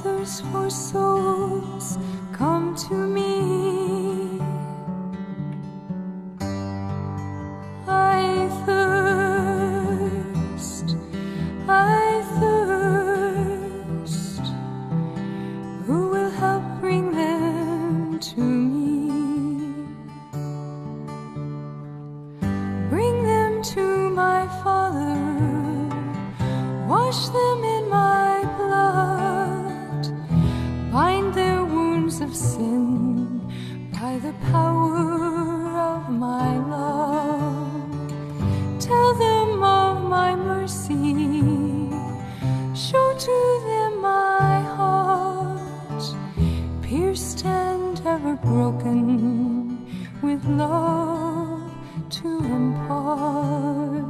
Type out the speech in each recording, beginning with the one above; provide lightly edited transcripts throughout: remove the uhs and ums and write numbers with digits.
thirst for souls, come to me. I thirst. Who will help bring them to me? Bring them to my Father, wash them in my blood, bind their wounds of sin by the power of my love. Tell them of my mercy, show to them my heart, pierced and ever broken, with love to impart.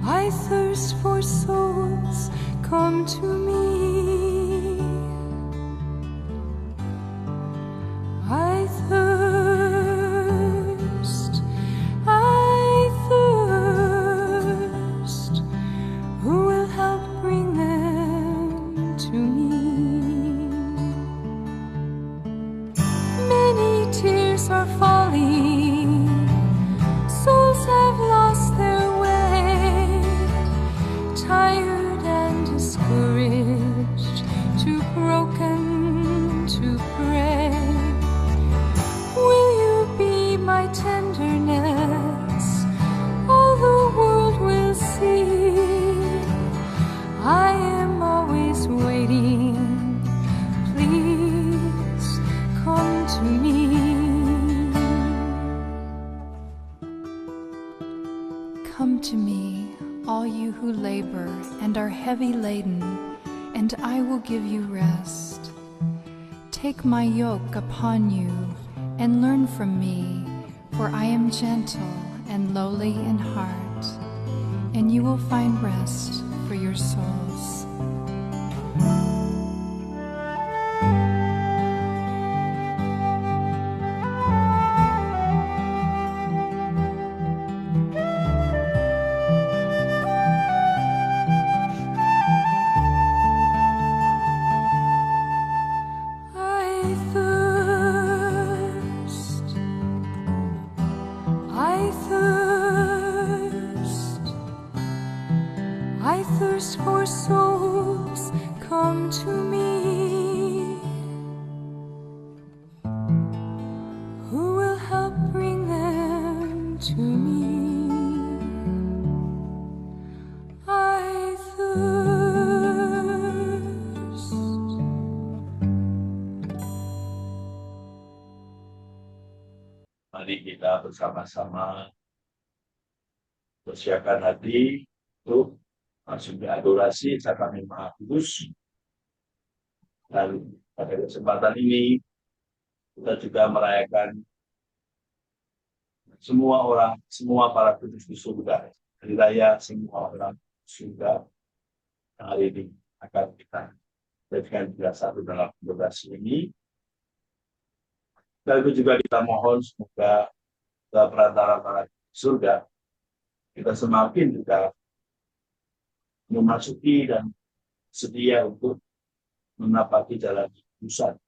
I thirst for souls, come to me. I thirst. Who will help bring them to me? Many tears are falling, souls have lost their way, tired and discouraged, too broken to pray. Will you be my tenderness? All the world will see. I am always waiting. Please come to me. Come to me, all you who labor and are heavy laden, and I will give you rest. Take my yoke upon you and learn from me, for I am gentle and lowly in heart, and you will find rest for your souls. I thirst for souls, come to me. Who will help bring them to me? I thirst. Mari kita bersama-sama persiapkan hati untuk masuk ke adorasi Sakrament Maha Kudus. Dan pada kesempatan ini kita juga merayakan semua para kudus di surga, hari raya semua orang surga yang hari ini akan kita jadikan juga satu dalam adorasi ini. Lalu juga kita mohon semoga perantara para surga kita semakin juga memasuki dan sedia untuk menapaki jalan kekudusan.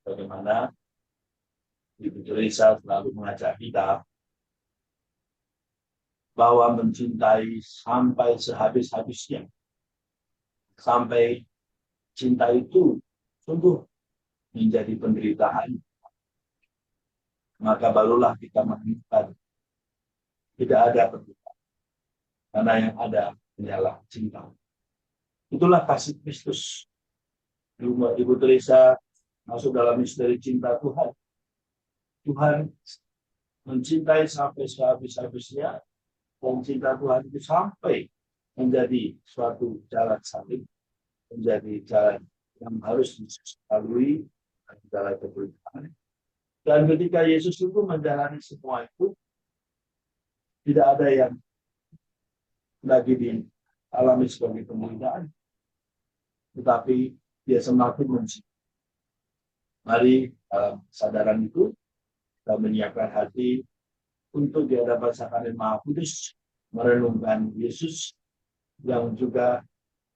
Bagaimana Ibu Teresa selalu mengajak kita bahwa mencintai sampai sehabis-habisnya, sampai cinta itu sungguh menjadi penderitaan, maka barulah kita menemukan tidak ada penderitaan, karena yang ada hanyalah cinta. Itulah kasih Kristus. Ibu Teresa masuk dalam misteri cinta Tuhan. Tuhan mencintai sampai sehabis-habisnya, dan cinta Tuhan itu sampai menjadi suatu jalan salib, menjadi jalan yang harus dilalui, jalan kebenaran. Dan ketika Yesus itu menjalani semua itu, tidak ada yang lagi dialami sebagai penderitaan, tetapi dia semakin mencintai. Mari dalam kesadaran itu kita menyiapkan hati untuk di hadapan Sakramenten Maha Kudus, merenungkan Yesus yang juga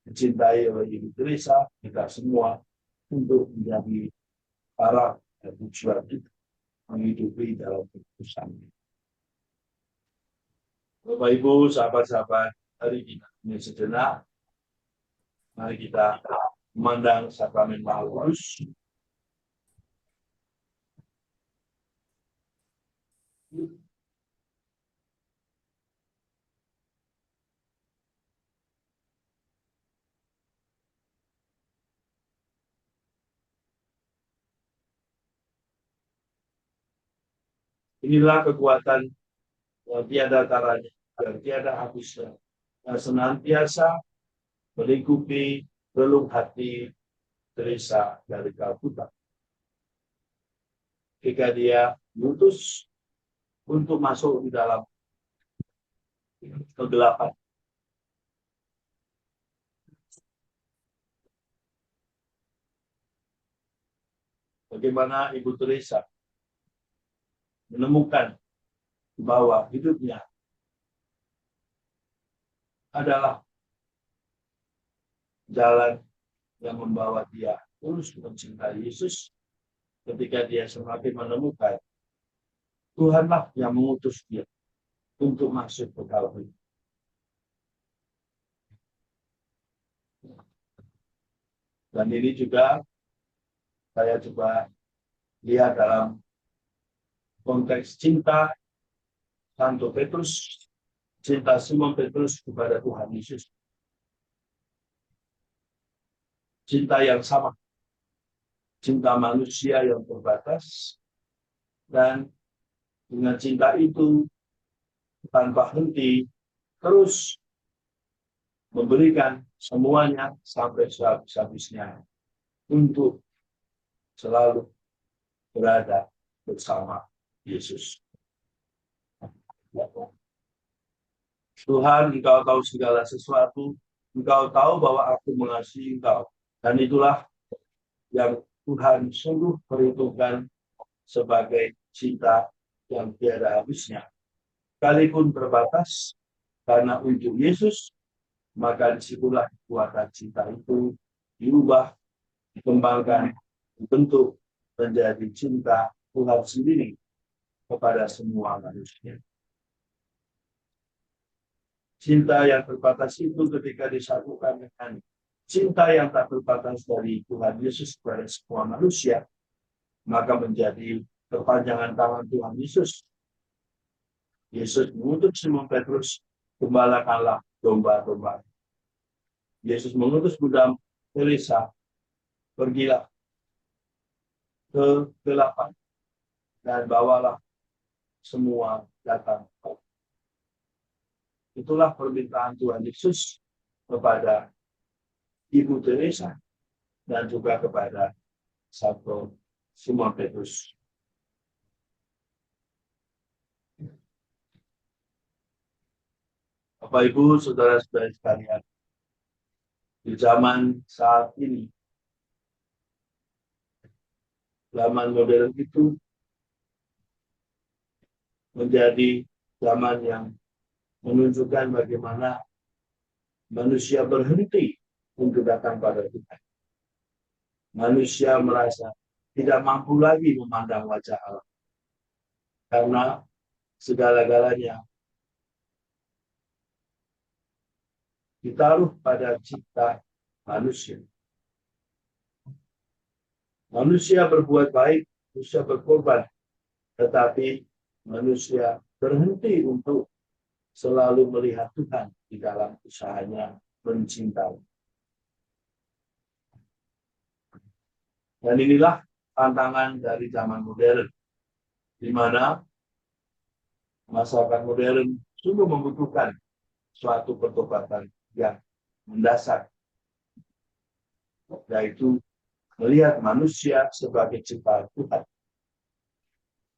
dicintai oleh Ibu Teresa, kita semua untuk menjadi para tujuan kita menghidupi dalam keputusan. Bapak Ibu, sahabat-sahabat, hari kita ini sejenak, mari kita memandang Sakramen Maha Kudus. Inilah kekuatan yang tiada taranya dan tiada habisnya, yang senantiasa melingkupi relung hati Teresa dari Kalkuta. Ketika dia memutus untuk masuk di dalam kegelapan, bagaimana Ibu Teresa menemukan bahwa hidupnya adalah jalan yang membawa dia terus mencintai Yesus. Ketika dia semakin menemukan Tuhanlah yang mengutus dia untuk masuk ke dalam. Dan ini juga saya coba lihat dalam konteks cinta Santo Petrus, cinta Simon Petrus kepada Tuhan Yesus. Cinta yang sama, cinta manusia yang terbatas, dan dengan cinta itu tanpa henti terus memberikan semuanya sampai sehabis-habisnya untuk selalu berada bersama Yesus. Tuhan, Engkau tahu segala sesuatu, Engkau tahu bahwa aku mengasihi Engkau, dan itulah yang Tuhan sungguh perhitungkan sebagai cinta yang tiada habisnya. Sekalipun terbatas, karena untuk Yesus, maka disitulah kekuatan cinta itu diubah, dikembangkan, dibentuk menjadi cinta Tuhan sendiri kepada semua manusia. Cinta yang terbatas itu ketika disatukan dengan cinta yang tak terbatas dari Tuhan Yesus kepada semua manusia, maka menjadi perpanjangan tangan Tuhan Yesus. Yesus mengutus Simon Petrus, gembalakanlah domba-domba. Yesus mengutus Bunda Teresa, pergilah ke kegelapan dan bawalah semua datang. Itulah permintaan Tuhan Yesus kepada Ibu Teresa dan juga kepada Santo Simon Petrus. Bapak Ibu, saudara-saudara sekalian, di zaman saat ini, zaman modern itu menjadi zaman yang menunjukkan bagaimana manusia berhenti untuk datang pada Tuhan. Manusia merasa tidak mampu lagi memandang wajah Allah, karena segala-galanya ditaruh pada cipta manusia. Manusia berbuat baik, manusia berkorban, tetapi manusia berhenti untuk selalu melihat Tuhan di dalam usahanya mencintai. Dan inilah tantangan dari zaman modern, di mana masyarakat modern sungguh membutuhkan suatu pertobatan yang mendasar, yaitu melihat manusia sebagai ciptaan Tuhan,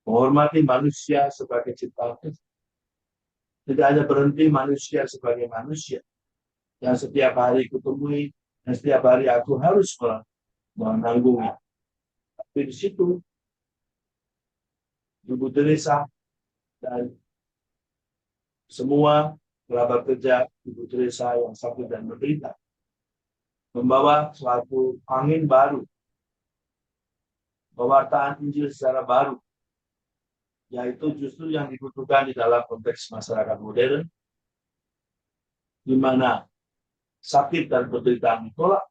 menghormati manusia sebagai ciptaan Tuhan. Tidak hanya berhenti manusia sebagai manusia yang setiap hari kutemui dan setiap hari aku harus menanggungnya. Tapi di situ Ibu Teresa dan semua kerabat kerja Ibu Teresa yang sakit dan menderita membawa suatu angin baru, pewartaan Injil secara baru, yaitu justru yang dibutuhkan di dalam konteks masyarakat modern, di mana sakit dan penderitaan ditolak,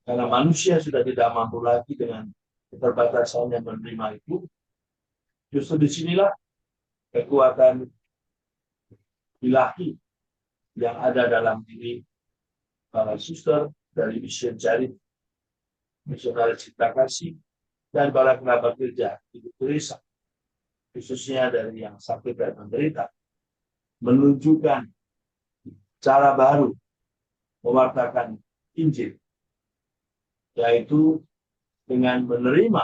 karena manusia sudah tidak mampu lagi dengan keterbatasannya menerima itu. Justru disinilah kekuatan ilahi yang ada dalam diri para suster dari Mission Charity, Misionaris Cinta Kasih, dan para kerabat kerja Ibu Teresa, khususnya dari yang sakit dan menderita, menunjukkan cara baru mewartakan Injil, yaitu dengan menerima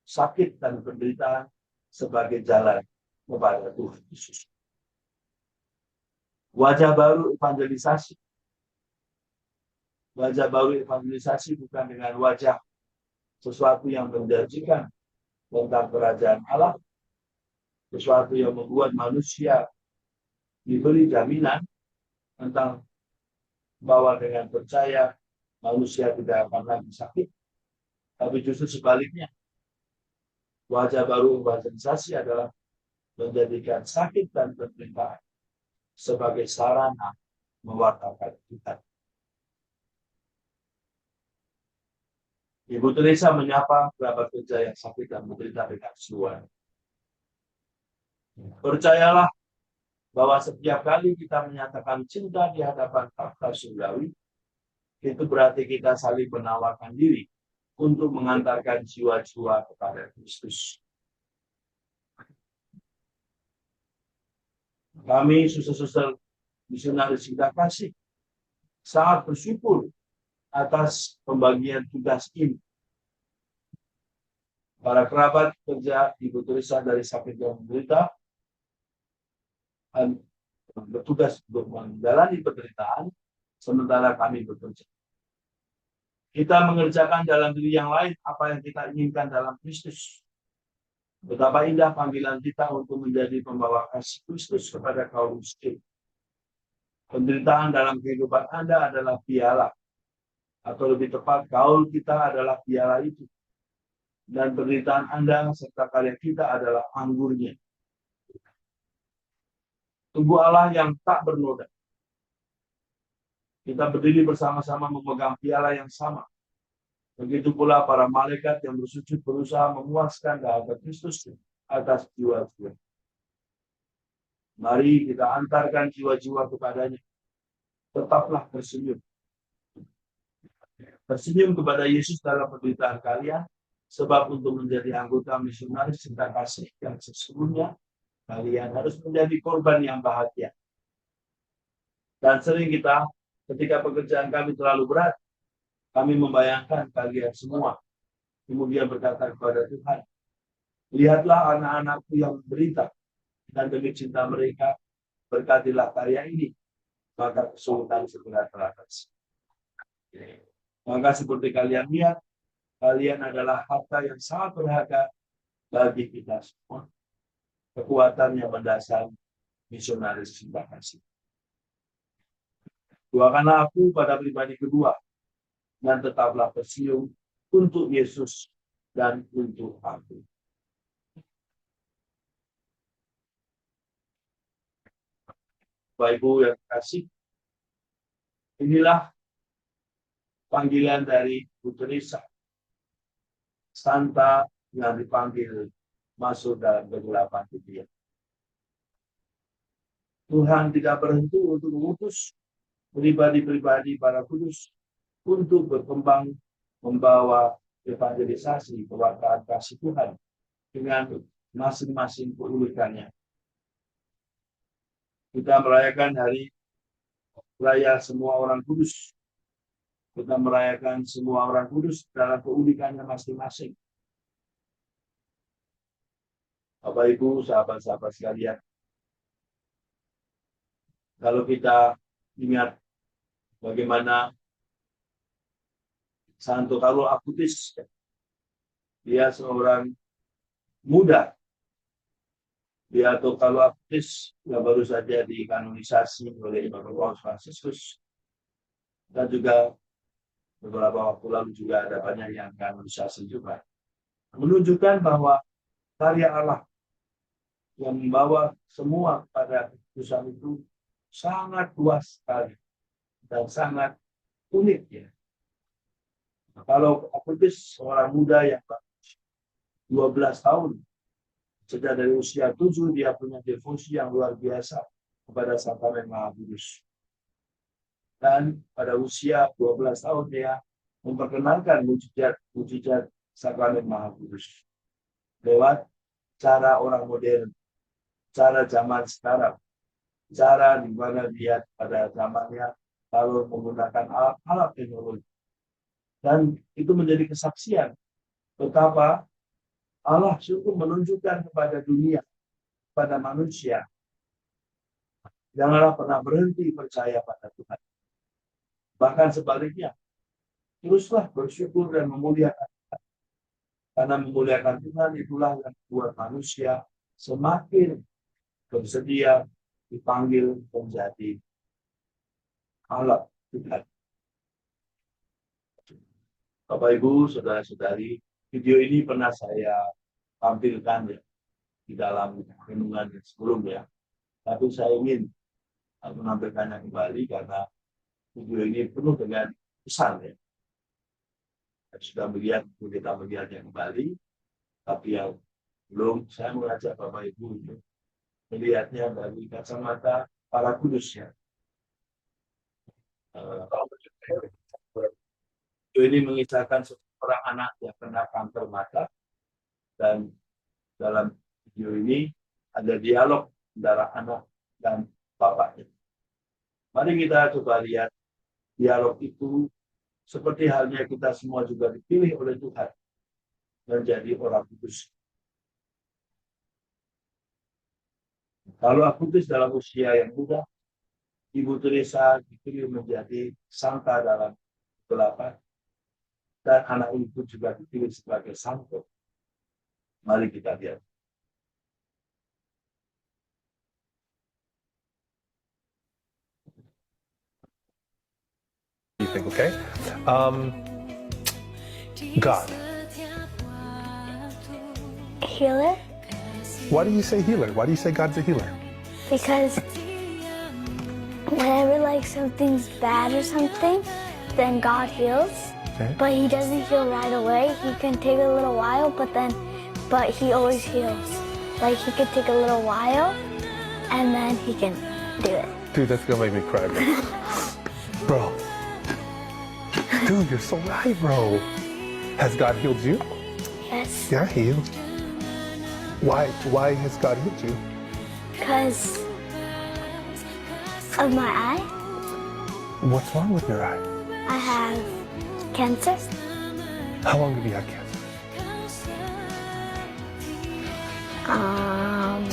sakit dan penderitaan sebagai jalan kepada Tuhan Yesus. Wajah baru evangelisasi. Wajah baru evangelisasi bukan dengan wajah sesuatu yang menjanjikan tentang kerajaan Allah, sesuatu yang membuat manusia diberi jaminan tentang bahwa dengan percaya manusia tidak akan lagi sakit. Tapi justru sebaliknya, wajah baru evangelisasi adalah menjadikan sakit dan penderitaan sebagai sarana mewartakan kita. Ibu Teresa menyapa kerabat kerja yang sakit dan menderita dengan seruan. Percayalah bahwa setiap kali kita menyatakan cinta di hadapan takhta surgawi, itu berarti kita saling menawarkan diri untuk mengantarkan jiwa-jiwa kepada Kristus. Kami suster-suster Misionaris Cinta Kasih sangat bersyukur atas pembagian tugas ini. Para kerabat kerja Ibu Teresa dari sakit dan menderita bertugas untuk menjalani penderitaan, sementara kami bekerja. Kita mengerjakan dalam diri yang lain apa yang kita inginkan dalam Kristus. Betapa indah panggilan kita untuk menjadi pembawa kasih Kristus kepada kaum miskin. Penderitaan dalam kehidupan Anda adalah piala, atau lebih tepat, gaul kita adalah piala itu. Dan penderitaan Anda serta karya kita adalah anggurnya. Tubuh Allah yang tak bernoda. Kita berdiri bersama-sama memegang piala yang sama. Begitu pula para malaikat yang bersujud berusaha memuaskan dahaga Kristus atas jiwa-jiwa. Mari kita antarkan jiwa-jiwa kepadanya. Tetaplah tersenyum. Tersenyum kepada Yesus dalam penderitaan kalian, sebab untuk menjadi anggota misionaris cinta kasih yang sesungguhnya, kalian harus menjadi korban yang bahagia. Dan sering kita, ketika pekerjaan kami terlalu berat, kami membayangkan kalian semua, kemudian berkata kepada Tuhan, lihatlah anak-anakku yang menderita, dan demi cinta mereka, berkatilah karya ini, maka kesulitan segera teratasi. Maka seperti kalian lihat, kalian adalah harta yang sangat berharga bagi kita semua. Kekuatannya mendasar misionaris cinta kasih. Doakanlah aku pada pribadi kedua, dan tetaplah tersenyum untuk Yesus dan untuk aku. Bapak Ibu yang kasih, inilah panggilan dari Bu Teresa, Santa yang dipanggil masuk dalam kegelapan dunia. Tuhan tidak berhenti untuk mengutus pribadi-pribadi para kudus untuk berkembang membawa evangelisasi pewartaan kasih Tuhan dengan masing-masing keulikannya. Kita merayakan hari raya semua orang kudus. Kita merayakan semua orang kudus dalam keulikannya masing-masing. Bapak Ibu, sahabat-sahabat sekalian, kalau kita ingat bagaimana Santo Carlo Acutis, dia seorang muda. Dia Santo Carlo Acutis yang baru saja dikanonisasi oleh Bapak Paus Fransiskus, dan juga beberapa waktu lalu juga ada banyak yang kanonisasi juga, menunjukkan bahwa karya Allah yang membawa semua pada kekhususan itu sangat luas sekali dan sangat unik ya. Nah, kalau Acutis seorang muda yang 12 tahun, sejak dari usia 7 dia punya devosi yang luar biasa kepada Sakramen Maha Kudus. Dan pada usia 12 tahun dia memperkenalkan mujizat Sakramen Maha Kudus lewat cara orang modern, cara zaman sekarang, cara di mana dia pada zamannya kalau menggunakan alat-alat teknologi. Dan itu menjadi kesaksian betapa Allah sungguh menunjukkan kepada dunia, pada manusia, janganlah pernah berhenti percaya pada Tuhan. Bahkan sebaliknya, teruslah bersyukur dan memuliakan Tuhan. Karena memuliakan Tuhan itulah yang membuat manusia semakin bersedia dipanggil menjadi alat Tuhan. Bapak Ibu, saudara-saudari, video ini pernah saya tampilkan ya, di dalam renungan sebelumnya. Tapi saya ingin menampilkannya kembali karena video ini penuh dengan pesan ya. Sudah melihat, kita melihatnya kembali, tapi yang belum, saya mengajak Bapak Ibu untuk melihatnya dari kacamata para kudus ya. Video ini mengisahkan seorang anak yang kena kanker mata, dan dalam video ini ada dialog antara anak dan bapaknya. Mari kita coba lihat dialog itu, seperti halnya kita semua juga dipilih oleh Tuhan menjadi orang kudus. Kalau Acutis dalam usia yang muda, Ibu Teresa dipilih menjadi santa dalam kegelapan, dan anak itu juga dipilih sebagai santo. Mari kita lihat. Okay? God. Healer? Why do you say healer? Why do you say God's a healer? Because whenever like something's bad or something, then God heals. Okay. But he doesn't heal right away. He can take a little while, but he always heals. Like he could take a little while and then he can do it. Dude, that's gonna make me cry, bro. Bro. Dude, you're so right, bro. Has God healed you? Yes. Yeah, he healed. Why has God healed you? Because of my eye. What's wrong with your eye? I have cancer. How long have you had cancer?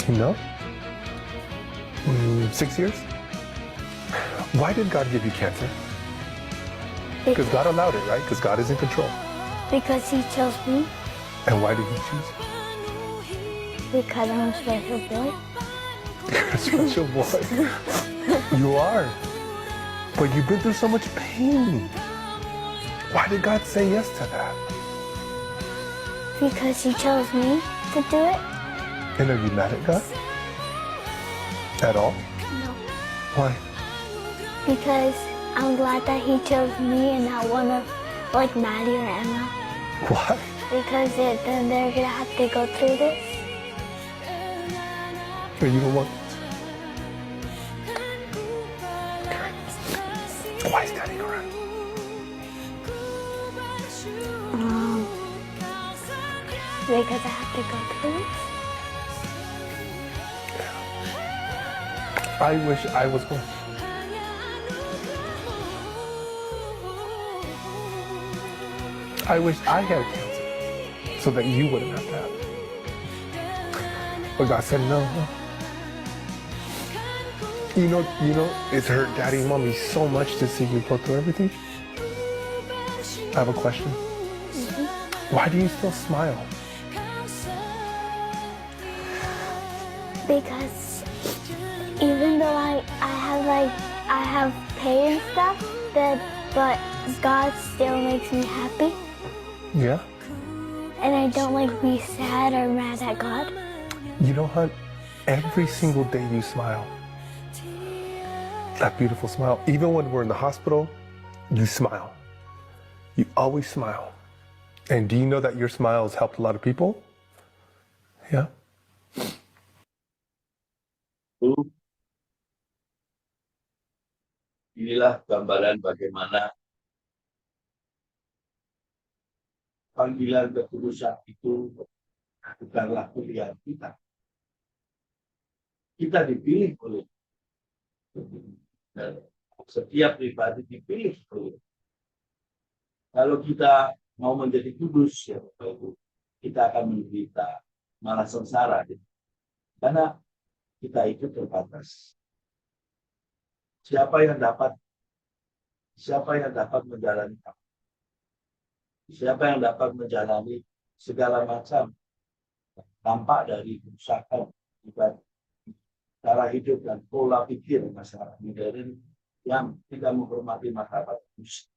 You know? 6 years? Why did God give you cancer? Because God allowed it, right? Because God is in control. Because he chose me. And why did he choose you? Because I'm a special boy. You're a special boy. You are. But you've been through so much pain. Why did God say yes to that? Because he chose me to do it. And are you mad at God? At all? No. Why? Because I'm glad that he chose me and not one of like Maddie or Emma. Why? Because then they're gonna have to go through this. Or you don't want... Why is Daddy crying? Because I have to go through this. I wish I was born. I wish I had cancer so that you wouldn't have to have it. But God said no. You know, it's hurt Daddy and Mommy so much to see you go through everything. I have a question. Why do you still smile? Because even though I have pain and stuff, but God still makes me happy, Yeah? and I don't like be sad or mad at God. You know, Hunt, every single day you smile. That beautiful smile. Even when we're in the hospital, you smile. You always smile. And do you know that your smile has helped a lot of people? Yeah. Inilah gambaran bagaimana panggilan ketulusan itu bukanlah pilihan kita. Kita dipilih oleh dan setiap pribadi dipilih oleh. Kalau kita mau menjadi kudus, ya Bapak Ibu, kita akan menderita, malah sengsara. Karena kita itu terbatas. Siapa yang dapat menjalani apa? Siapa yang dapat menjalani segala macam dampak dari kerusakan cara hidup dan pola pikir masyarakat modern yang tidak menghormati martabat manusia?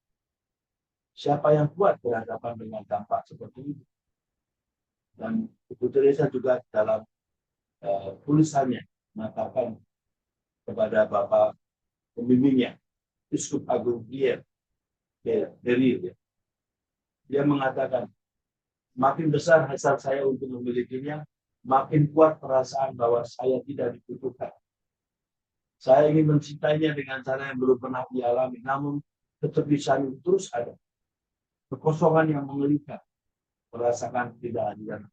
Siapa yang kuat berhadapan dengan dampak seperti itu? Dan Ibu Teresa juga dalam tulisannya mengatakan kepada Bapak pembimbingnya, Uskup Agung Pierre Derrier, dia mengatakan, makin besar hasrat saya untuk memilikinya, makin kuat perasaan bahwa saya tidak dibutuhkan. Saya ingin mencintainya dengan cara yang belum pernah dialami, namun ketepisan itu terus ada. Kekosongan yang mengerikan, merasakan ketidakadilan.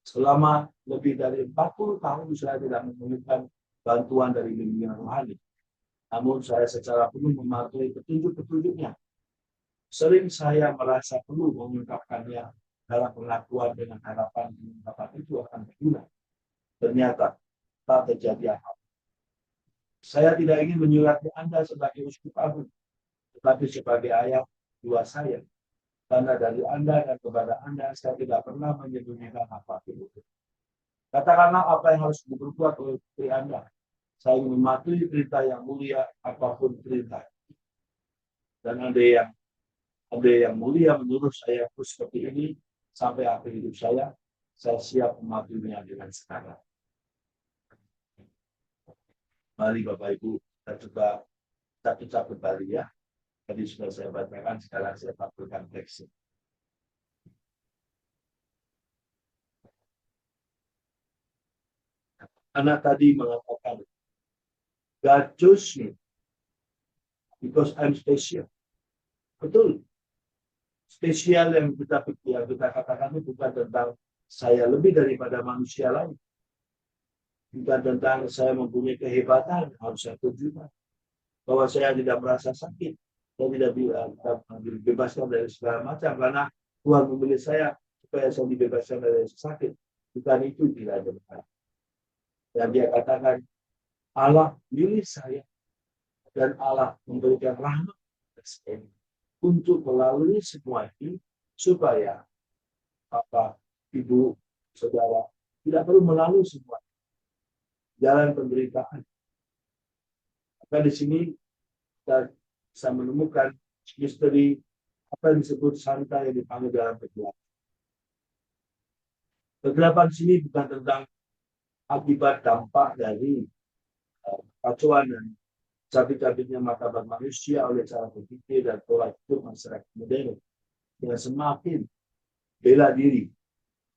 Selama lebih dari 40 tahun saya tidak menemukan bantuan dari bimbingan rohani. Namun saya secara penuh mematuhi petunjuk-petunjuknya. Sering saya merasa perlu mengungkapkannya dalam pengakuan dengan harapan pengungkapan itu akan berguna. Ternyata tak terjadi apa-apa. Saya tidak ingin menyurati Anda sebagai uskup agung, tetapi sebagai ayah dua saya. Karena dari Anda dan kepada Anda saya tidak pernah menyembunyikan apapun. Katakanlah apa yang harus diperbuat oleh putri Anda. Saya ingin mematuhi perintah yang mulia apapun perintah. Dan ada yang mulia menyuruh saya seperti ini sampai akhir hidup saya siap mematuhinya dengan sekarang. Mari Bapak Ibu, kita coba satu-satu kembali ya. Tadi sudah saya bacakan, sekarang saya tampilkan teksnya. Anak tadi mengatakan, God chose me because I'm special. Betul. Spesial yang kita katakan itu bukan tentang saya lebih daripada manusia lain. Bukan tentang saya mempunyai kehebatan harus saya tunjukkan. Bahwa saya tidak merasa sakit. Saya tidak dibebaskan dari segala macam. Karena Tuhan memilih saya supaya saya dibebaskan dari sakit. Bukan itu tidak ada. Dan dia katakan, Allah pilih saya. Dan Allah memberikan rahmat untuk melalui semua ini supaya Bapak, Ibu, Saudara tidak perlu melalui semua jalan penderitaan. Maka di sini kita bisa menemukan misteri apa yang disebut santai yang dipanggil dalam kegelapan. Kegelapan sini bukan tentang akibat dampak dari kacauan dan cabik-cabiknya martabat manusia oleh cara berpikir dan pola hidup masyarakat modern yang semakin bela diri,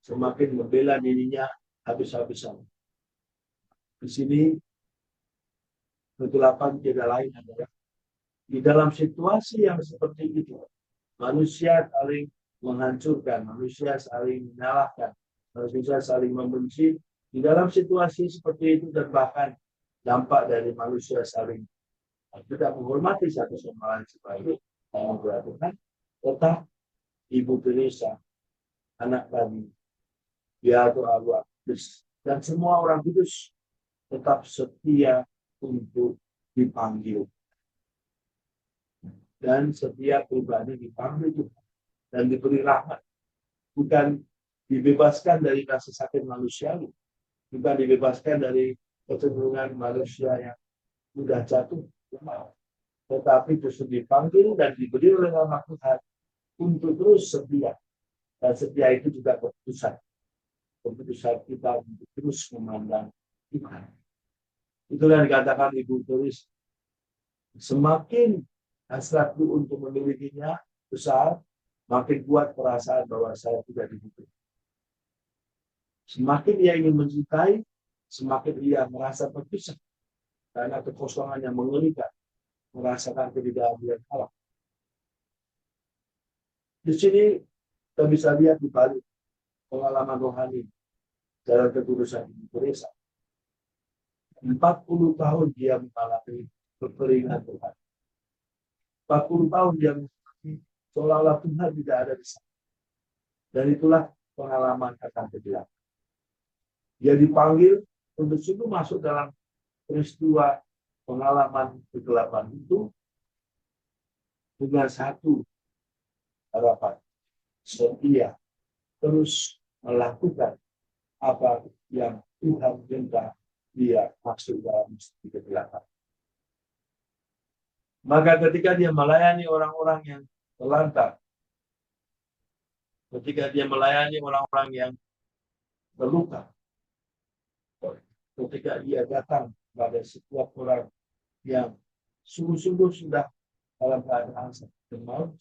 semakin membela dirinya habis-habisan. Di sini kegelapan tidak lain adalah di dalam situasi yang seperti itu, manusia saling menghancurkan, manusia saling menyalahkan, manusia saling membenci. Di dalam situasi seperti itu dan bahkan dampak dari manusia saling tidak menghormati satu sama lain sebagai yang memperhatikan, tetap Ibu Teresa, anak tadi, Beato Allah, dan semua orang kudus tetap setia untuk dipanggil. Dan setiap pribadi dipanggil Tuhan dan diberi rahmat. Bukan dibebaskan dari rasa sakit manusiawi. Bukan dibebaskan dari kecenderungan manusia yang mudah jatuh. Tetapi justru dipanggil dan diberi oleh nama Tuhan untuk terus setia. Dan setia itu juga keputusan. Keputusan kita untuk terus memandang Tuhan. Itulah yang dikatakan Ibu tulis. Semakin hasratku untuk memilikinya besar, makin kuat perasaan bahwa saya tidak dibutuhkan. Semakin ia ingin mencintai, semakin ia merasa terpisah. Karena kekosongan yang mengerikan, merasakan ketidakadilan Allah. Di sini kita bisa lihat di balik pengalaman rohani dalam kekudusan Ibu Teresa. 40 tahun dia mengalami kekeringan Tuhan. 40 tahun dia mengalami seolah-olah Tuhan tidak ada di sana. Dan itulah pengalaman akan kegelapan. Dia dipanggil untuk sungguh masuk dalam peristiwa pengalaman kegelapan itu dengan satu harapan, setia terus melakukan apa yang Tuhan minta dia masuk dalam kegelapan. Maka ketika dia melayani orang-orang yang terlantar, ketika dia melayani orang-orang yang terluka, ketika dia datang pada setiap orang yang sungguh-sungguh sudah dalam keadaan sakit maut,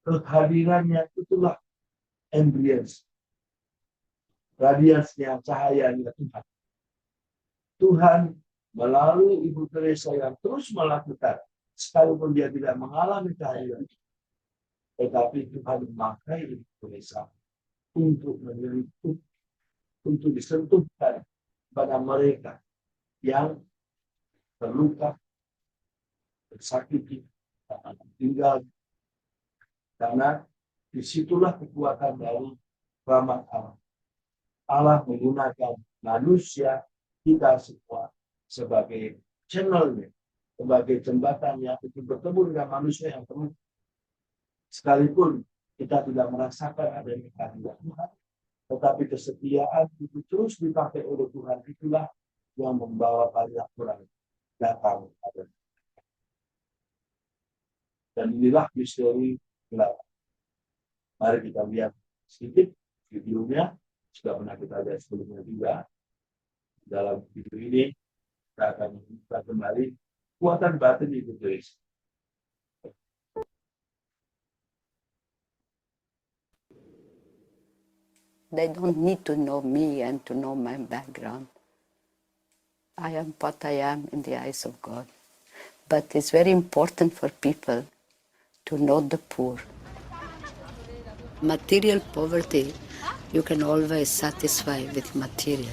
kehadirannya itulah ambience, radiansnya, cahayanya Tuhan. Tuhan melalui Ibu Teresa yang terus melakukan, sekalipun dia tidak mengalami cahaya, tetapi Tuhan memakai Ibu Teresa untuk menyentuh, untuk disentuhkan pada mereka yang terluka, tersakiti, tinggal. Karena disitulah kekuatan dari rahmat Allah. Allah menggunakan manusia kita semua sebagai channelnya, sebagai jembatan yang itu bertemu dengan manusia yang terluka. Sekalipun kita tidak merasakan adanya kehadiran Tuhan, tetapi kesetiaan itu terus dipakai oleh Tuhan, itulah yang membawa banyak orang datang pada. Dan inilah misteri kegelapan. Mari kita lihat sedikit videonya, sudah pernah kita lihat sebelumnya juga. Dalam video ini kita akan membuka kembali kekuatan batin Ibu Teresa. They don't need to know me and to know my background. I am what I am in the eyes of God. But it's very important for people to know the poor. Material poverty, you can always satisfy with material.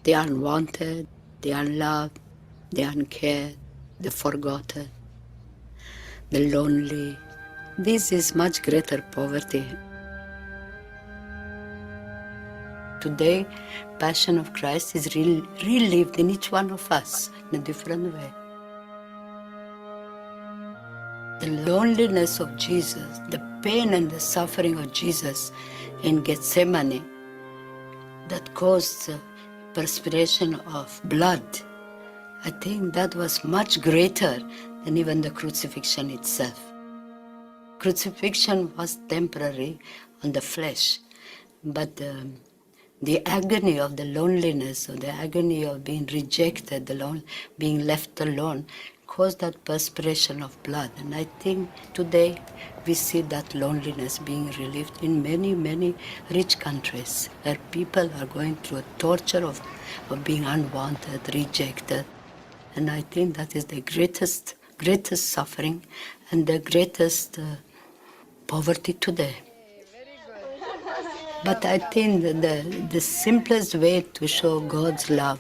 The unwanted, the unloved, the uncared, the forgotten, the lonely. This is much greater poverty. Today, Passion of Christ is relived in each one of us in a different way. The loneliness of Jesus, the pain and the suffering of Jesus in Gethsemane that caused perspiration of blood, I think that was much greater than even the crucifixion itself. Crucifixion was temporary on the flesh, but the agony of the loneliness, or the agony of being rejected, being left alone, caused that perspiration of blood. And I think today we see that loneliness being relieved in many, many rich countries where people are going through a torture of being unwanted, rejected. And I think that is the greatest suffering and the greatest poverty today. But I think that the simplest way to show God's love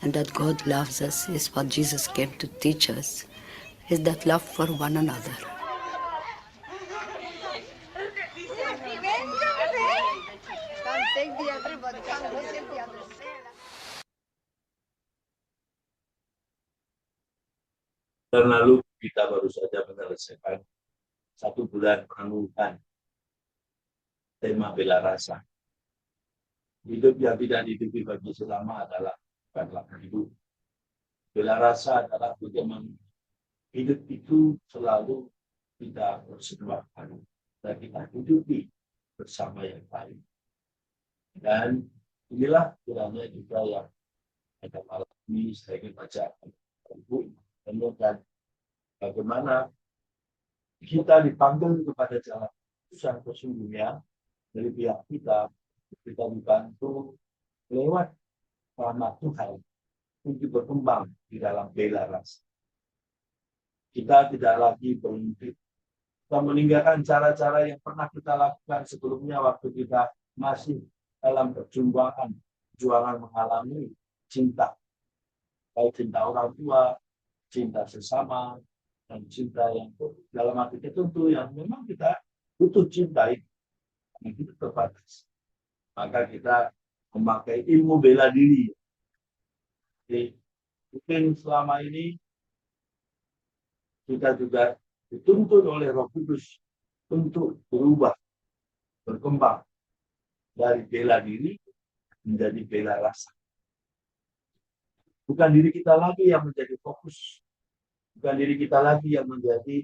and that God loves us is what Jesus came to teach us, is that love for one another. Dan lalu kita baru saja menyelesaikan 1 bulan merenungkan tema bela rasa. Hidup yang tidak dihidupi bagi selama adalah bukanlah hidup. Bela rasa adalah bagaimana hidup itu selalu kita persembahkan dan kita hidupi bersama yang baik. Dan inilah kiranya juga yang ada malam ini saya ingin baca Ibu menemukan bagaimana kita dipanggil kepada jalan yang sesungguhnya dari pihak kita dibantu lewat rahmat Tuhan untuk berkembang di dalam bela rasa. Kita tidak lagi berhenti. Kita meninggalkan cara-cara yang pernah kita lakukan sebelumnya waktu kita masih dalam perjuangan mengalami cinta. Baik cinta orang tua, cinta sesama, dan cinta yang dalam arti tertentu yang memang kita butuh cintai, karena kita terbatas. Maka kita memakai ilmu bela diri. Jadi, mungkin selama ini kita juga dituntut oleh Roh Kudus untuk berubah, berkembang dari bela diri menjadi bela rasa. Bukan diri kita lagi yang menjadi fokus. Bukan diri kita lagi yang menjadi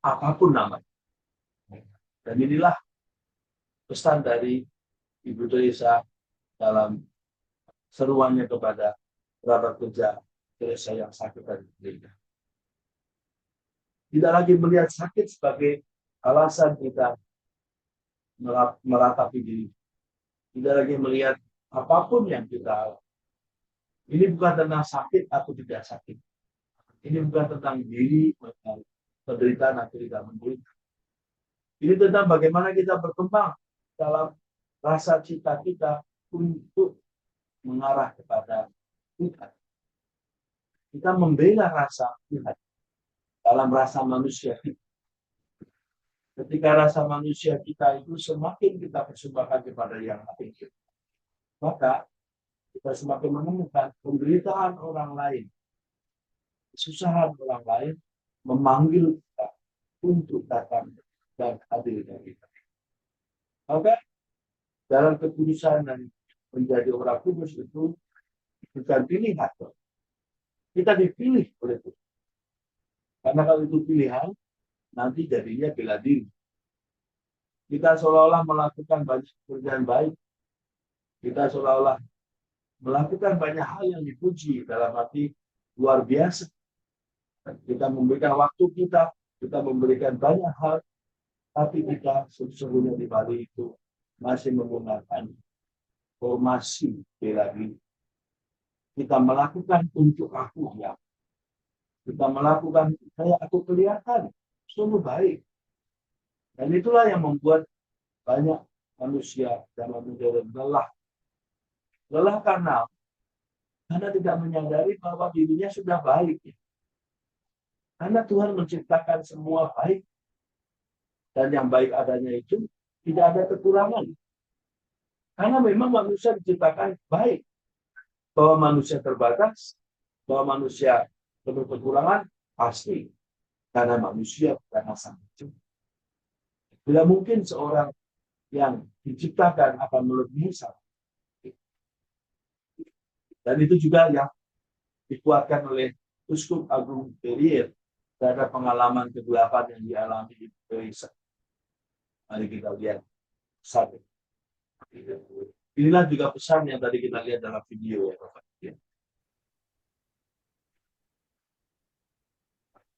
apapun namanya. Dan inilah pesan dari Ibu Teresa dalam seruannya kepada kerabat kerja Teresa yang sakit dan menderita. Tidak lagi melihat sakit sebagai alasan kita meratapi diri. Tidak lagi melihat apapun yang kita alami. Ini bukan tentang sakit atau tidak sakit. Ini bukan tentang diri, penderitaan atau tidak menderita. Ini tentang bagaimana kita berkembang dalam rasa cita kita untuk mengarah kepada Tuhan. Kita membela rasa Tuhan dalam rasa manusia kita. Ketika rasa manusia kita itu semakin kita persembahkan kepada yang lain, maka kita semakin menemukan penderitaan orang lain, kesusahan orang lain, memanggil kita untuk datang dan hadir dari kita. Maka dalam kekudusan dan menjadi orang kudus itu bukan pilihan. Kita dipilih oleh Tuhan. Karena kalau itu pilihan, nanti jadinya bela diri. Kita seolah-olah melakukan banyak pekerjaan baik. Kita seolah-olah melakukan banyak hal yang dipuji dalam arti luar biasa. Kita memberikan waktu kita memberikan banyak hal, tapi kita sesungguhnya di balik itu masih menggunakan formasi bela diri. Kita melakukan untuk aku ya. Kita melakukan kayak aku kelihatan sungguh baik. Dan itulah yang membuat banyak manusia zaman modern lelah. Lelah karena tidak menyadari bahwa dirinya sudah baik. Karena Tuhan menciptakan semua baik. Dan yang baik adanya itu tidak ada kekurangan. Karena memang manusia diciptakan baik. Bahwa manusia terbatas, bahwa manusia penuh kekurangan, pasti. Karena manusia bukan asal itu. Bila mungkin seorang yang diciptakan akan melebihi salah. Dan itu juga yang dikuatkan oleh Uskup Agung Perier terhadap pengalaman kegelapan yang dialami di Teresa. Mari kita lihat satu. Inilah juga pesan yang tadi kita lihat dalam video ya, Bapak.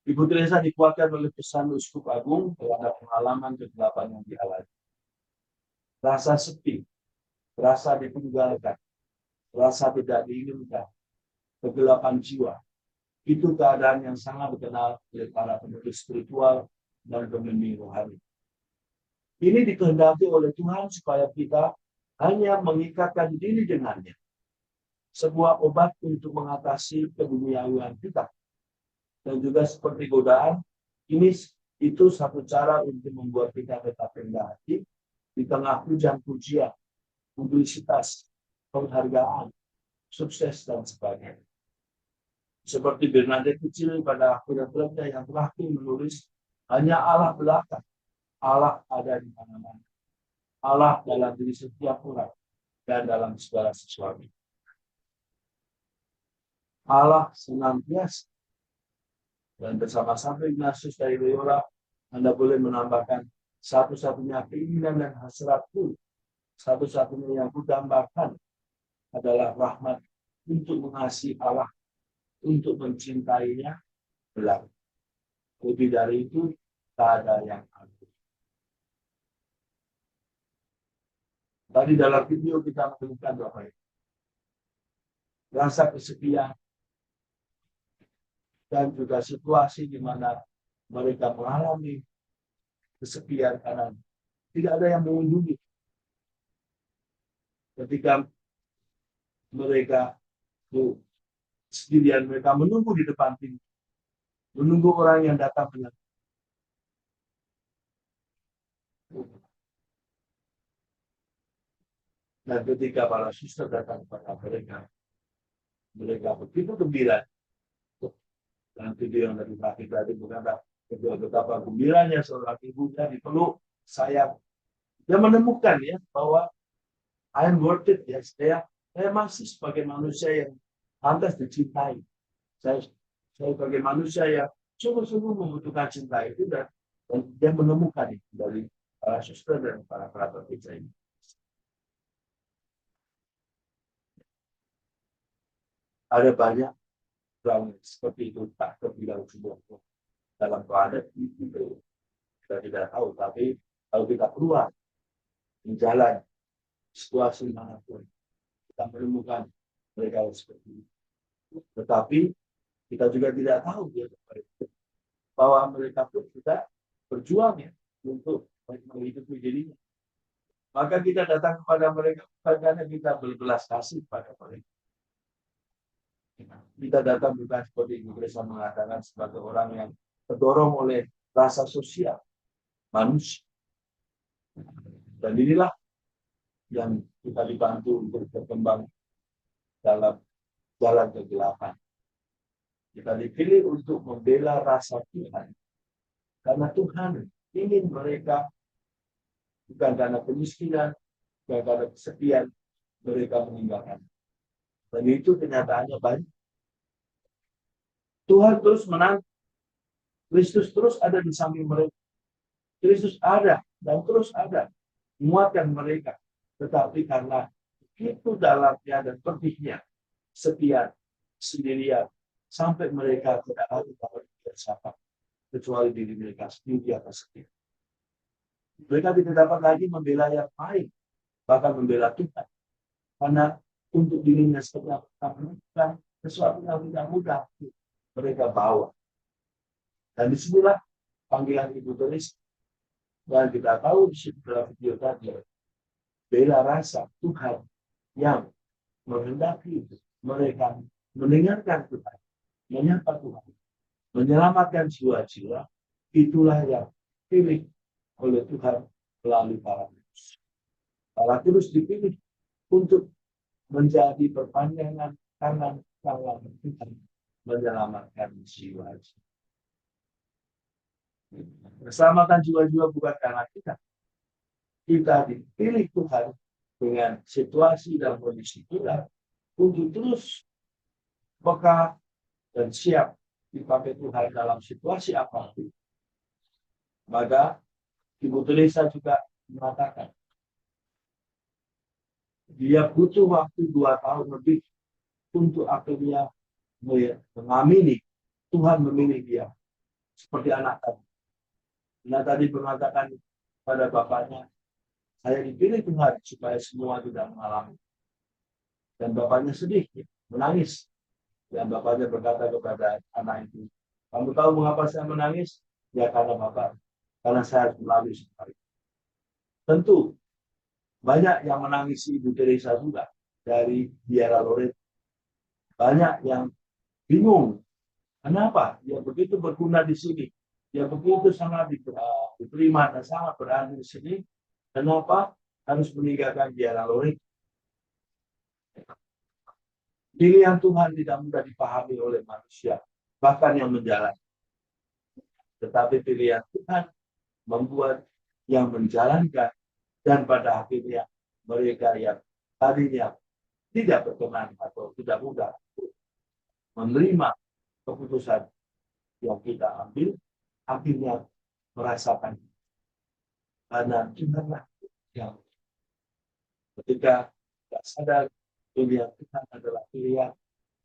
Ibu Teresa dikuatkan oleh pesan Uskup Agung terhadap pengalaman kegelapan yang dialami. Rasa sepi, rasa ditinggalkan, rasa tidak diinginkan, kegelapan jiwa. Itu keadaan yang sangat dikenal oleh para penulis spiritual dan pembimbing rohani. Ini dikehendaki oleh Tuhan supaya kita hanya mengikatkan diri dengannya. Sebuah obat untuk mengatasi keduniawian kita. Dan juga seperti godaan, itu satu cara untuk membuat kita tetap rendah hati di tengah pujian-pujian, publisitas, penghargaan, sukses dan sebagainya. Seperti Bernadette kecil pada film-filmnya yang terakhir menulis, hanya Allah belaka. Allah ada di mana-mana. Allah dalam diri setiap orang dan dalam segala sesuatu. Allah senantiasa. Dan bersama Santo Ignatius dari Loyola, Anda boleh menambahkan satu-satunya keinginan dan hasratku, satu-satunya yang kudambakan adalah rahmat untuk mengasihi Allah, untuk mencintainya belaka. Lebih dari itu, tak ada yang ada. Tadi dalam video kita menemukan bahwa rasa kesepian dan juga situasi di mana mereka mengalami kesepian karena tidak ada yang mengunjungi. Ketika mereka sendirian, mereka menunggu di depan pintu, menunggu orang yang datang dengan dan ketika para suster datang kepada mereka begitu gembira. Dan video yang dari tadi berkata betapa gembiranya seorang ibunya dipeluk sayang. Dia menemukan ya bahwa I am worth it ya. Saya masih sebagai manusia yang pantas dicintai. Saya sebagai manusia yang sungguh-sungguh membutuhkan cinta itu dan dia menemukan itu dari para suster dan para kerabat kita ini. Ada banyak orang seperti itu tak terbilang sebuah dalam keadaan itu kita tidak tahu, tapi kalau kita keluar di jalan situasi manapun kita menemukan mereka seperti itu. Tetapi kita juga tidak tahu ya, bahwa mereka pun juga berjuang ya untuk menghidupi dirinya. Maka kita datang kepada mereka karena kita berbelas kasih pada mereka. Kita datang bukan seperti Ibu Teresa mengatakan sebagai orang yang terdorong oleh rasa sosial manusia. Dan inilah yang kita dibantu untuk berkembang dalam jalan kegelapan. Kita dipilih untuk membela rasa Tuhan. Karena Tuhan ingin mereka bukan karena kemiskinan, bukan karena kesepian, mereka meninggalkan. Dan itu kenyataannya banyak. Tuhan terus menang. Kristus terus ada di samping mereka. Kristus ada dan terus ada. Menguatkan mereka. Tetapi karena itu dalamnya dan pedihnya, sepian, sendirian, sampai mereka tidak ada dapat bersama kecuali diri mereka sendiri di atas sepian. Mereka tidak dapat lagi membela yang lain, bahkan membela Tuhan. Karena untuk dirinya seperti apa menemukan sesuatu yang tidak mudah mereka bawa. Dan disinilah panggilan Ibu Teresa. Dan kita tahu di situ dalam video tadi, bela rasa Tuhan yang menghendaki mereka mendengarkan Tuhan, menyapa Tuhan, menyelamatkan jiwa-jiwa, itulah yang dipilih oleh Tuhan melalui para kudus. Para kudus dipilih untuk menjadi perpanjangan tangan Tuhan menyelamatkan jiwa-jiwa. Keselamatan jiwa-jiwa bukan karena kita. Kita dipilih Tuhan dengan situasi dan kondisi kita untuk terus peka dan siap dipakai Tuhan dalam situasi apapun. Maka Ibu Teresa juga mengatakan dia butuh waktu 2 tahun lebih untuk akhirnya mengamini Tuhan memilih dia seperti anak tadi. Anak tadi mengatakan pada bapaknya, saya dipilih Tuhan supaya semua tidak mengalami. Dan bapaknya sedih, menangis. Dan bapaknya berkata kepada anak itu, kamu tahu mengapa saya menangis? Ya karena bapak, karena saya harus melalui semua itu. Tentu banyak yang menangisi Ibu Teresa juga dari Biara Loreto. Banyak yang bingung, kenapa dia begitu berguna di sini, dia begitu sangat diterima dan sangat berani di sini, kenapa harus meninggalkan Biara Loreto? Pilihan Tuhan tidak mudah dipahami oleh manusia, bahkan yang menjalani. Tetapi pilihan Tuhan membuat yang menjalankan, dan pada akhirnya mereka yang tadinya tidak berkenan atau tidak mudah menerima keputusan yang kita ambil, akhirnya merasakan karena Tuhanlah yang ketika tidak sadar pilihan Tuhan adalah pilihan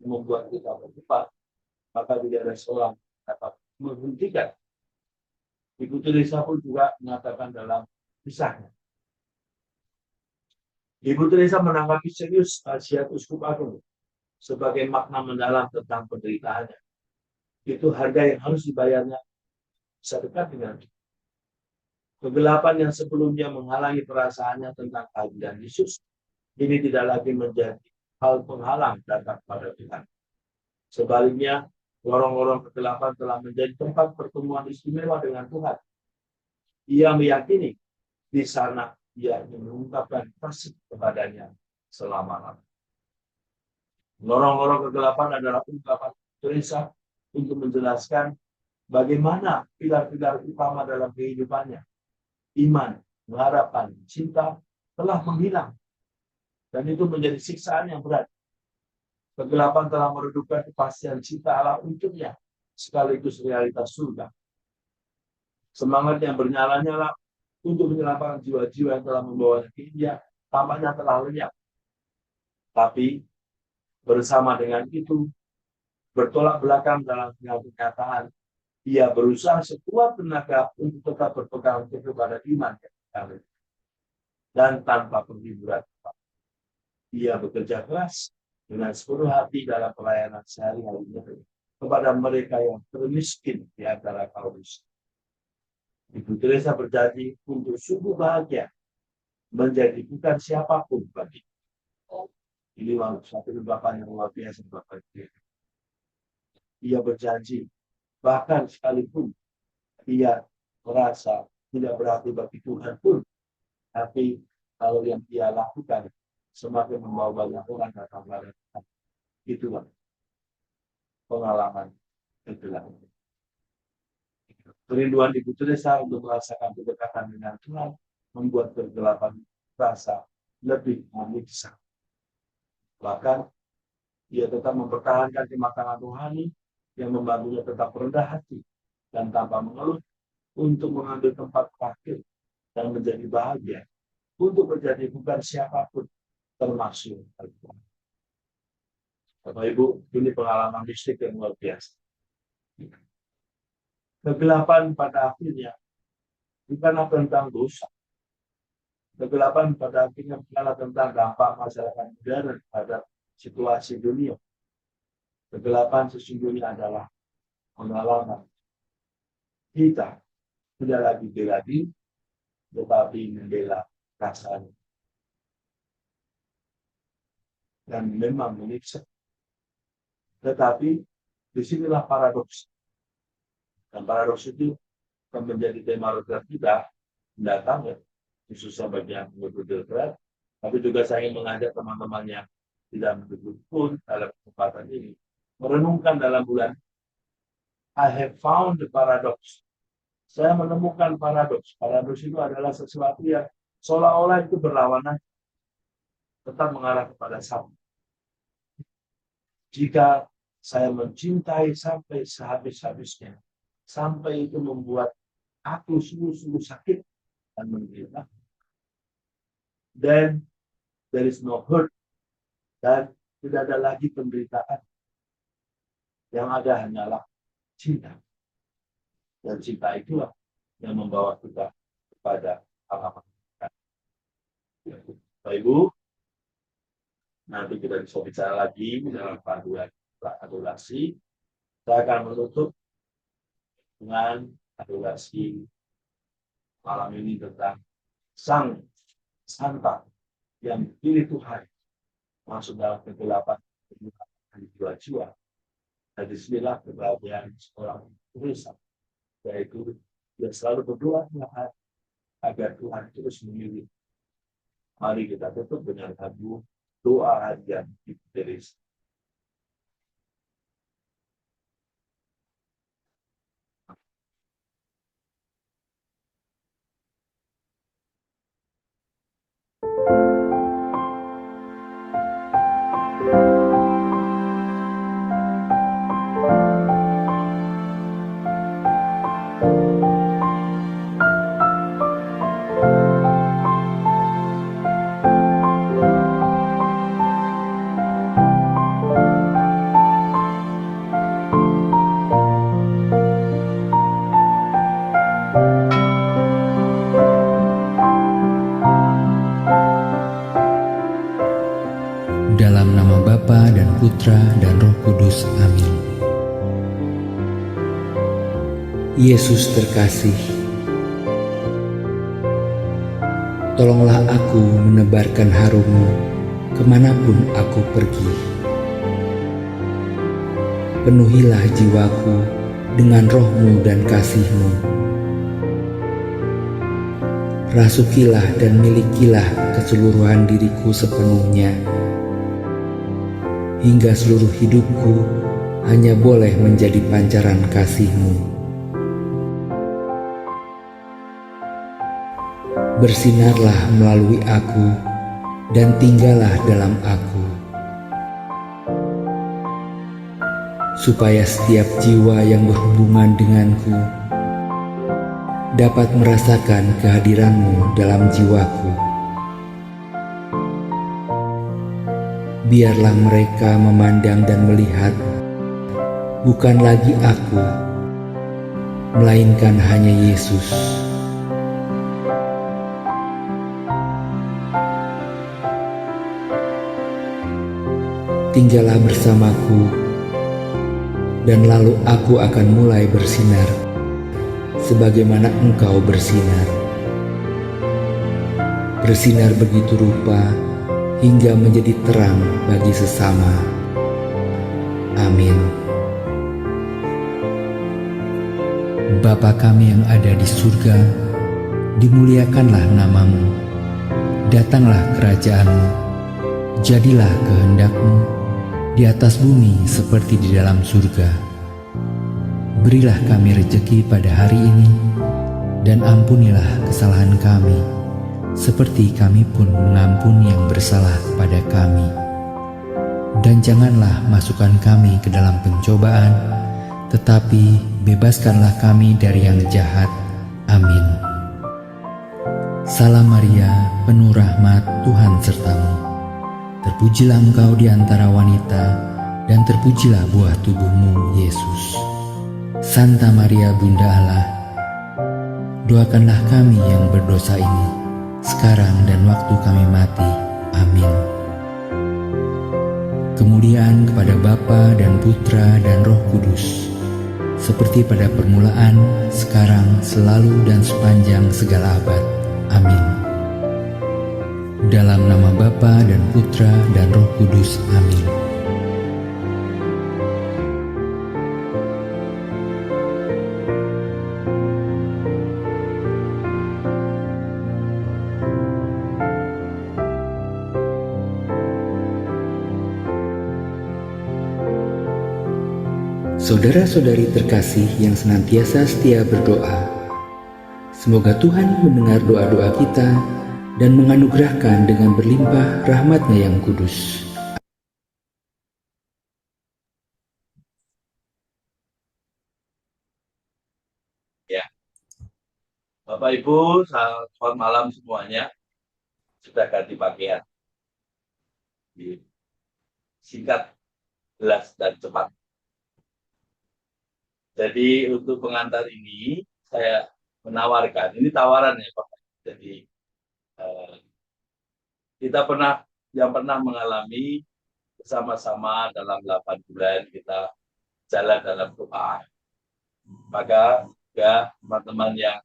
yang membuat kita berdebat, maka tidak ada seorang dapat menghentikan. Ibu Teresa pun juga mengatakan dalam kisahnya. Ibu Teresa menanggapi serius wasiat Uskup Agung sebagai makna mendalam tentang penderitaannya. Itu harga yang harus dibayarnya bisa dekat dengan Tuhan. Kegelapan yang sebelumnya menghalangi perasaannya tentang kehadiran Yesus, ini tidak lagi menjadi hal penghalang datang pada Tuhan. Sebaliknya, lorong-lorong kegelapan telah menjadi tempat pertemuan istimewa dengan Tuhan. Ia meyakini di sana ia mengungkapkan kasih kepadanya selama-lamanya. Lorong-lorong kegelapan adalah ungkapan Teresa untuk menjelaskan bagaimana pilar-pilar utama dalam kehidupannya, iman, pengharapan, cinta telah menghilang. Dan itu menjadi siksaan yang berat. Kegelapan telah meredupkan kepastian cinta Allah untuknya, sekaligus realitas surga. Semangat yang bernyala-nyala untuk menyelamatkan jiwa-jiwa yang telah membawanya ke India, tampaknya telah lenyap. Tapi bersama dengan itu, bertolak belakang dalam kenyataan, ia berusaha sekuat tenaga untuk tetap berpegang teguh pada iman yang kekal. Dan tanpa penghiburan, ia bekerja keras dengan sepenuh hati dalam pelayanan sehari-harinya kepada mereka yang termiskin di antara kaum Muslim. Ibu Teresa berjanji untuk sungguh bahagia menjadi bukan siapapun bagi. Ini satu ungkapan yang luar biasa Bapak Ibu. Ia berjanji bahkan sekalipun ia merasa tidak berarti bagi Tuhan pun, tapi kalau yang ia lakukan semakin membawa banyak orang datang kepada Tuhan. Itulah pengalaman kegelapan. Kerinduan Ibu Teresa untuk merasakan kedekatan dengan Tuhan membuat kegelapan terasa lebih menyiksa. Bahkan ia tetap mempertahankan kematangan rohani yang membantunya tetap rendah hati dan tanpa mengeluh untuk mengambil tempat terakhir dan menjadi bahagia untuk menjadi bukan siapapun termasuk Tuhan. Bapak Ibu, ini pengalaman mistik yang luar biasa. Kegelapan pada akhirnya bukanlah tentang dosa. Kegelapan pada akhirnya bukanlah tentang dampak masyarakat modern pada situasi dunia. Kegelapan sesungguhnya adalah pengalaman kita tidak lagi bela diri, tetapi membela rasanya. Dan memang menyiksa. Tetapi disinilah paradoks. Dan paradoks itu akan menjadi tema retret kita mendatang, ya, khususnya bagi yang betul berat. Tapi juga saya ingin mengajak teman-teman yang tidak betul pun dalam kesempatan ini merenungkan dalam bulan I have found the paradox. Saya menemukan paradoks. Paradoks itu adalah sesuatu yang seolah-olah itu berlawanan, tetap mengarah kepada sama. Jika saya mencintai sampai sehabis-habisnya, sampai itu membuat aku sungguh-sungguh sakit dan menderita, then there is no hurt, dan tidak ada lagi penderitaan. Yang ada hanyalah cinta. Dan cinta itulah yang membawa kita kepada alamat. Bapak Ibu, nanti kita bisa bicara lagi dalam panduan adorasi. Saya akan menutup dengan adorasi malam ini tentang Sang Santa yang dipilih Tuhan masuk dalam kegelapan jiwa-jiwa. Dan disinilah kebahagiaan seorang Teresa, yaitu dia selalu berdoa Tuhan agar Tuhan terus memilih. Mari kita tutup dengan lagu doa hadiah Ibu Teresa. Dalam nama Bapa dan Putra dan Roh Kudus. Amin. Yesus terkasih, tolonglah aku menebarkan harum-Mu kemanapun aku pergi. Penuhilah jiwaku dengan roh-Mu dan kasih-Mu. Rasukilah dan milikilah keseluruhan diriku sepenuhnya, hingga seluruh hidupku hanya boleh menjadi pancaran kasih-Mu. Bersinarlah melalui aku dan tinggallah dalam aku, supaya setiap jiwa yang berhubungan denganku dapat merasakan kehadiran-Mu dalam jiwaku. Biarlah mereka memandang dan melihat bukan lagi aku, melainkan hanya Yesus. Tinggallah bersamaku, dan lalu aku akan mulai bersinar, sebagaimana Engkau bersinar. Bersinar begitu rupa, hingga menjadi terang bagi sesama. Amin. Bapa kami yang ada di surga, dimuliakanlah nama-Mu. Datanglah kerajaan-Mu. Jadilah kehendak-Mu di atas bumi seperti di dalam surga. Berilah kami rejeki pada hari ini, dan ampunilah kesalahan kami, seperti kami pun mengampuni yang bersalah kepada kami. Dan janganlah masukkan kami ke dalam pencobaan, tetapi bebaskanlah kami dari yang jahat. Amin. Salam Maria, penuh rahmat, Tuhan sertamu. Terpujilah engkau di antara wanita, dan terpujilah buah tubuhmu, Yesus. Santa Maria Bunda Allah, doakanlah kami yang berdosa ini, sekarang dan waktu kami mati. Amin. Kemuliaan kepada Bapa dan Putra dan Roh Kudus, seperti pada permulaan, sekarang, selalu, dan sepanjang segala abad. Amin. Dalam nama Bapa dan Putra dan Roh Kudus. Amin. Saudara-saudari terkasih yang senantiasa setia berdoa, semoga Tuhan mendengar doa-doa kita dan menganugerahkan dengan berlimpah rahmat-Nya yang kudus. Ya, Bapak Ibu, selamat malam semuanya. Sudah ganti pakaian. Singkat, jelas, dan cepat. Jadi untuk pengantar ini, saya menawarkan, ini tawaran ya Bapak. Jadi kita pernah mengalami bersama-sama dalam 8 bulan kita jalan dalam doa. Maka juga teman-teman yang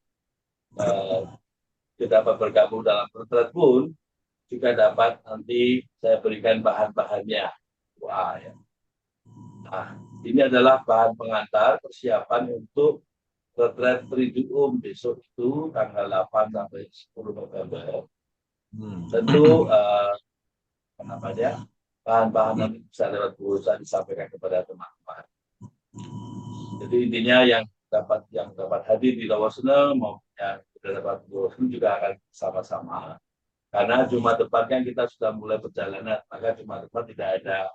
tidak dapat bergabung dalam retret pun juga dapat nanti saya berikan bahan-bahannya. Wah, ya. Nah, ini adalah bahan pengantar persiapan untuk retret Triduum besok itu tanggal 8 sampai 10 November. Tentu bahan-bahan nanti bisa lewat pulsa disampaikan kepada teman-teman. Jadi intinya yang dapat hadir di Lawasena maupun yang tidak dapat juga akan sama-sama. Karena Jumat depan kan kita sudah mulai perjalanan, maka Jumat depan tidak ada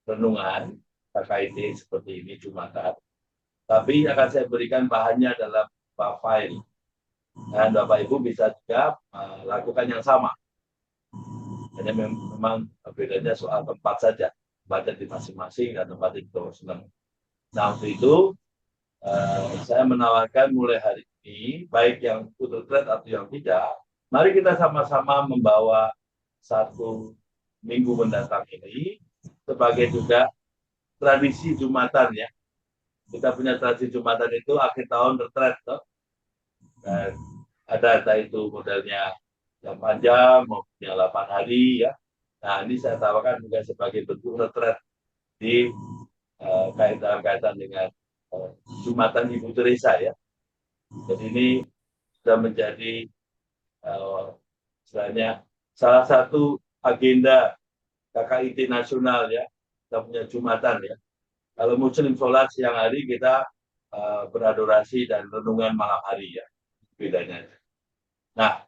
renungan KKID seperti ini Jumatan. Tapi akan saya berikan bahannya dalam file. Dan Bapak Ibu bisa juga lakukan yang sama. Hanya memang bedanya soal tempat saja. Tempatnya di masing-masing dan tempat itu senang. Nah, untuk itu saya menawarkan mulai hari ini, baik yang ikut retret atau yang tidak, mari kita sama-sama membawa satu minggu mendatang ini sebagai juga tradisi Jumatan ya. Kita punya tradisi Jumatan itu akhir tahun retret, dan ada entah itu modelnya yang panjang maupun yang 8 hari ya. Nah, ini saya tawarkan juga sebagai bentuk retret di kaitan dengan Jumatan Ibu Teresa ya. Jadi ini sudah menjadi istilahnya salah satu agenda KKIT nasional ya. Kita punya Jumatan ya. Kalau Muslim sholat siang hari, kita beradorasi dan renungan malam hari ya. Bedanya. Nah,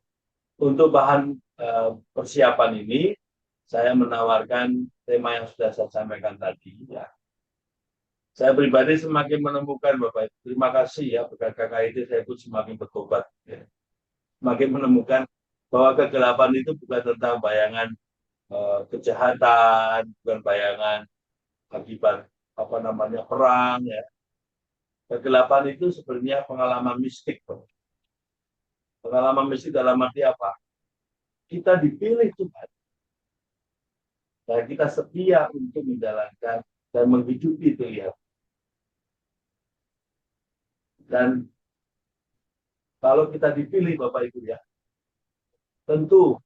untuk bahan persiapan ini, saya menawarkan tema yang sudah saya sampaikan tadi ya. Saya pribadi semakin menemukan Bapak Ibu, terima kasih ya, berkat KKIT saya pun semakin bertobat ya. Semakin menemukan bahwa kegelapan itu bukan tentang bayangan kejahatan, bukan bayangan akibat perang ya. Kegelapan itu sebenarnya pengalaman mistik. Pengalaman mistik dalam arti apa? Kita dipilih Tuhan. Dan kita setia untuk menjalankan dan menghidupi pilihan. Dan kalau kita dipilih Bapak Ibu ya, tentu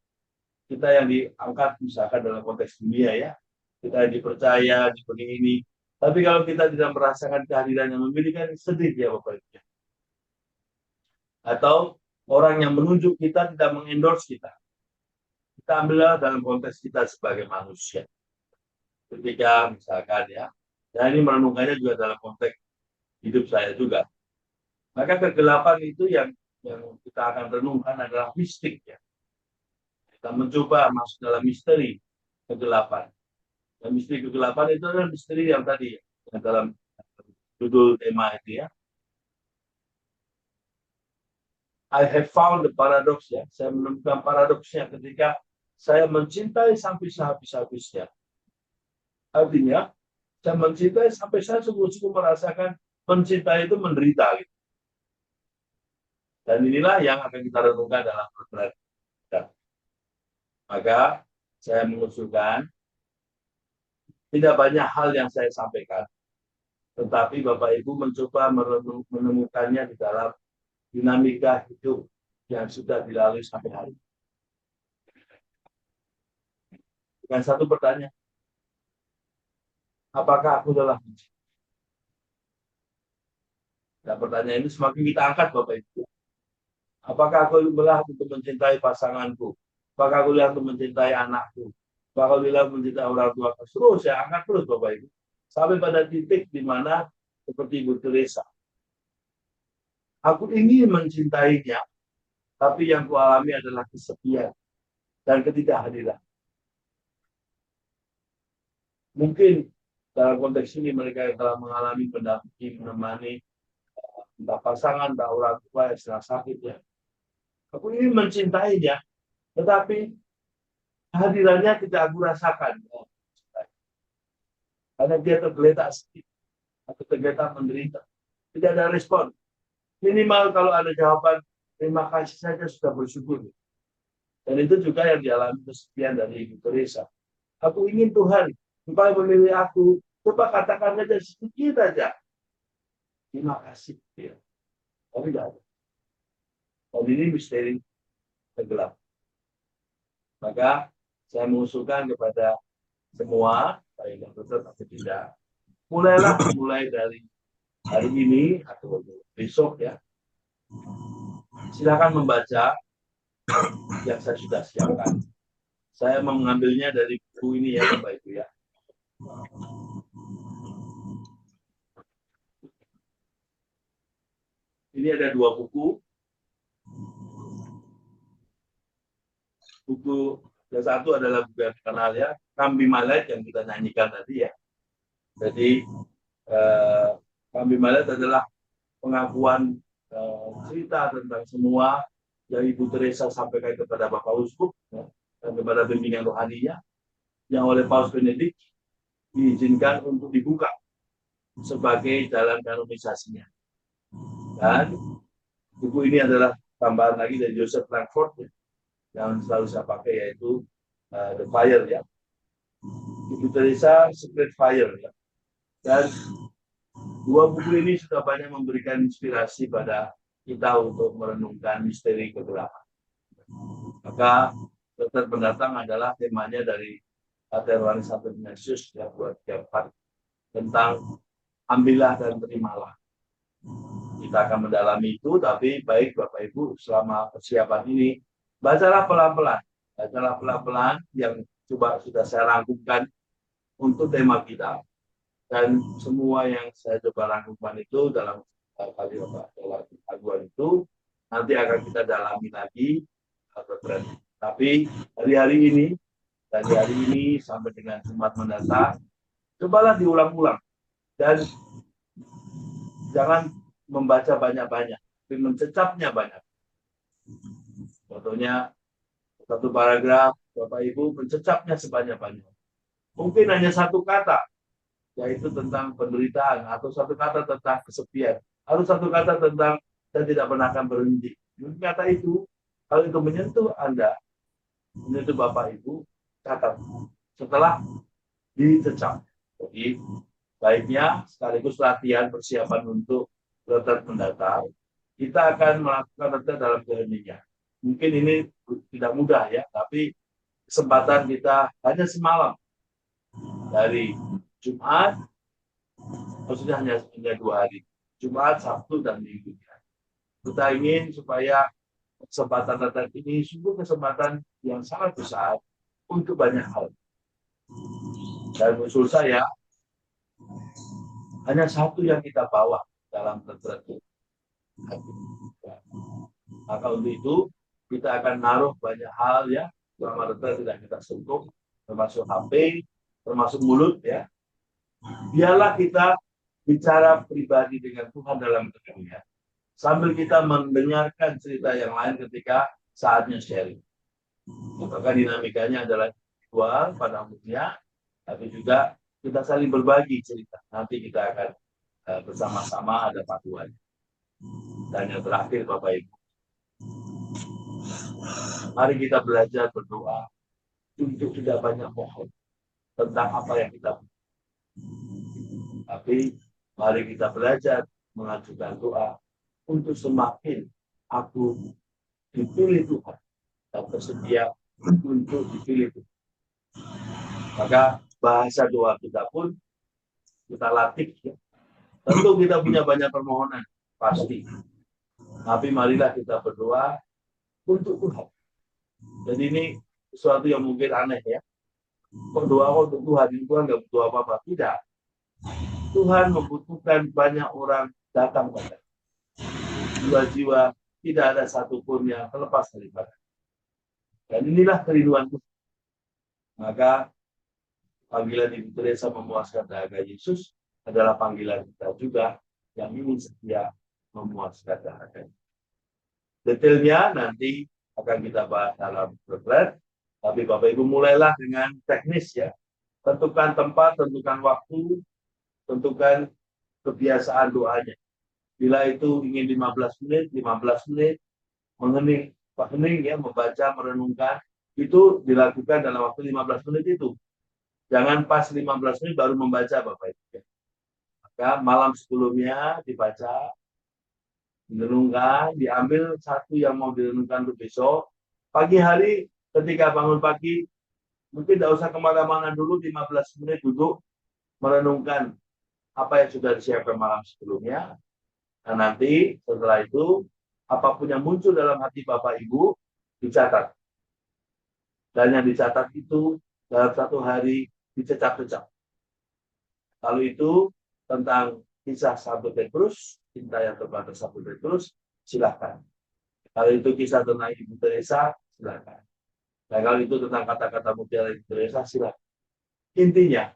kita yang diangkat misalkan dalam konteks dunia ya, kita yang dipercaya, diberi ini. Tapi kalau kita tidak merasakan kehadiran yang memilih, kan sedih ya Bapak Ibu. Atau orang yang menunjuk kita tidak mengendorse kita. Kita ambillah dalam konteks kita sebagai manusia. Ketika misalkan ya, dan ini merenungkannya juga dalam konteks hidup saya juga. Maka kegelapan itu yang kita akan renungkan adalah mistik ya. Kita mencoba masuk dalam misteri kegelapan. Dan misteri kegelapan itu adalah misteri yang tadi yang dalam judul tema itu ya. I have found the paradox ya. Saya menemukan paradoksnya ketika saya mencintai sampai sehabis-habisnya. Artinya, saya mencintai sampai saya sungguh-sungguh merasakan mencintai itu menderita. Gitu. Dan inilah yang akan kita renungkan dalam retret. Maka saya mengusulkan tidak banyak hal yang saya sampaikan, tetapi Bapak Ibu mencoba menemukannya di dalam dinamika hidup yang sudah dilalui sampai hari ini. Dengan satu pertanyaan, apakah aku lelah mencintai? Dan pertanyaan ini semakin kita angkat Bapak Ibu. Apakah aku lelah untuk mencintai pasanganku? Apakah aku lelah untuk mencintai anakku? Apakah aku lelah mencintai orang tua? Terus saya angkat terus Bapak Ibu. Sampai pada titik di mana seperti Ibu Teresa. Aku ingin mencintainya, tapi yang kualami adalah kesepian dan ketidakhadiran. Mungkin dalam konteks ini mereka yang telah mengalami pendampingi, menemani entah pasangan, entah orang tua yang sedang sakit ya. Aku ingin mencintainya, tetapi kehadirannya tidak aku rasakan. Karena dia tergeletak sedih, atau tergeletak menderita. Tidak ada respon. Minimal kalau ada jawaban, terima kasih saja sudah bersyukur. Dan itu juga yang dialami kesepian dari Ibu Teresa. Aku ingin Tuhan, Engkau memilih aku, coba katakan saja sedikit saja. Terima kasih. Ya. Tapi tidak ada. Dan ini misteri tenggelam. Maka saya mengusulkan kepada semua, baik yang betul atau tidak, mulai dari hari ini atau besok ya, silakan membaca yang saya sudah siapkan. Saya mengambilnya dari buku ini ya Bapak Ibu ya. Ini ada 2 buku. Buku yang satu adalah buku yang terkenal ya, Kambi Malet yang kita nyanyikan tadi ya. Jadi kami melihat adalah pengakuan cerita tentang semua yang Ibu Teresa sampaikan kepada Bapak Uskup ya, dan kepada bimbingan rohaninya yang oleh Paus Benedict diizinkan untuk dibuka sebagai jalan kanonisasinya. Dan buku ini adalah tambahan lagi dari Joseph Langford ya, yang selalu saya pakai, yaitu The Fire ya, Ibu Teresa Secret Fire ya. Dan dua buku ini sudah banyak memberikan inspirasi pada kita untuk merenungkan misteri kegelapan. Maka Dokter Pendatang adalah temanya dari Pater Yohanes Santo Ignatius ya, 234 tentang ambillah dan terimalah. Kita akan mendalami itu, tapi baik Bapak Ibu selama persiapan ini bacalah pelan-pelan yang coba sudah saya rangkumkan untuk tema kita. Dan semua yang saya coba rangkumkan itu dalam kali aguan itu nanti akan kita dalami lagi. Tapi hari-hari ini sampai dengan Jumat mendatang, cobalah diulang-ulang dan jangan membaca banyak-banyak, tapi mencecapnya banyak. Contohnya satu paragraf, Bapak Ibu mencecapnya sebanyak-banyak. Mungkin hanya satu kata, yaitu tentang penderitaan, atau satu kata tentang kesepian, atau satu kata tentang saya tidak pernah akan berhenti. Kata itu, kalau itu menyentuh Anda, menyentuh Bapak Ibu, catat setelah dicecap. Jadi baiknya sekaligus latihan persiapan untuk retret mendatang, kita akan melakukan retret dalam keheningan. Mungkin ini tidak mudah ya, tapi kesempatan kita hanya semalam dari Jumat, maksudnya hanya 2 hari, Jumat, Sabtu, dan Minggu. Kita ingin supaya kesempatan retret ini sungguh kesempatan yang sangat besar untuk banyak hal. Dan usul saya, hanya satu yang kita bawa dalam retret itu. Maka untuk itu, kita akan naruh banyak hal ya, selama retret tidak kita sentuh, termasuk HP, termasuk mulut ya. Biarlah kita bicara pribadi dengan Tuhan dalam keheningan, sambil kita mendengarkan cerita yang lain ketika saatnya sharing. Maka dinamikanya adalah individual pada umumnya, tapi juga kita saling berbagi cerita. Nanti kita akan bersama-sama ada paduan. Dan yang terakhir Bapak Ibu, mari kita belajar berdoa untuk tidak banyak mohon tentang apa yang kita butuh. Tapi mari kita belajar mengajukan doa untuk semakin aku dipilih Tuhan dan bersedia untuk dipilih Tuhan. Maka bahasa doa kita pun kita latih ya. Tentu kita punya banyak permohonan pasti, tapi marilah kita berdoa untuk Tuhan. Jadi ini sesuatu yang mungkin aneh ya, berdoa untuk Tuhan, Tuhan nggak butuh apa-apa. Tidak, Tuhan membutuhkan banyak orang datang pada jiwa-jiwa, tidak ada satupun yang terlepas daripada. Dan inilah kerinduan Tuhan. Maka panggilan Ibu Teresa memuaskan dahaga Yesus adalah panggilan kita juga yang ingin setia memuaskan dahaga. Detailnya nanti akan kita bahas dalam retret. Tapi Bapak Ibu mulailah dengan teknis ya. Tentukan tempat, tentukan waktu, tentukan kebiasaan doanya. Bila itu ingin 15 menit, mengening ya, membaca, merenungkan, itu dilakukan dalam waktu 15 menit itu. Jangan pas 15 menit baru membaca Bapak Ibu. Maka malam sebelumnya dibaca, direnungkan, diambil satu yang mau direnungkan untuk besok. Pagi hari ketika bangun pagi, mungkin tidak usah kemana-mana dulu, 15 menit duduk, merenungkan apa yang sudah disiapkan malam sebelumnya. Dan nanti setelah itu, apapun yang muncul dalam hati Bapak Ibu, dicatat. Dan yang dicatat itu dalam satu hari dicecap-cecap. Kalau itu tentang kisah Santo Petrus, cinta yang terbatas Santo Petrus, silakan. Kalau itu kisah tentang Ibu Teresa, silakan. Nah, kalau itu tentang kata-kata mutiara Ibu Teresa, silakan. Intinya,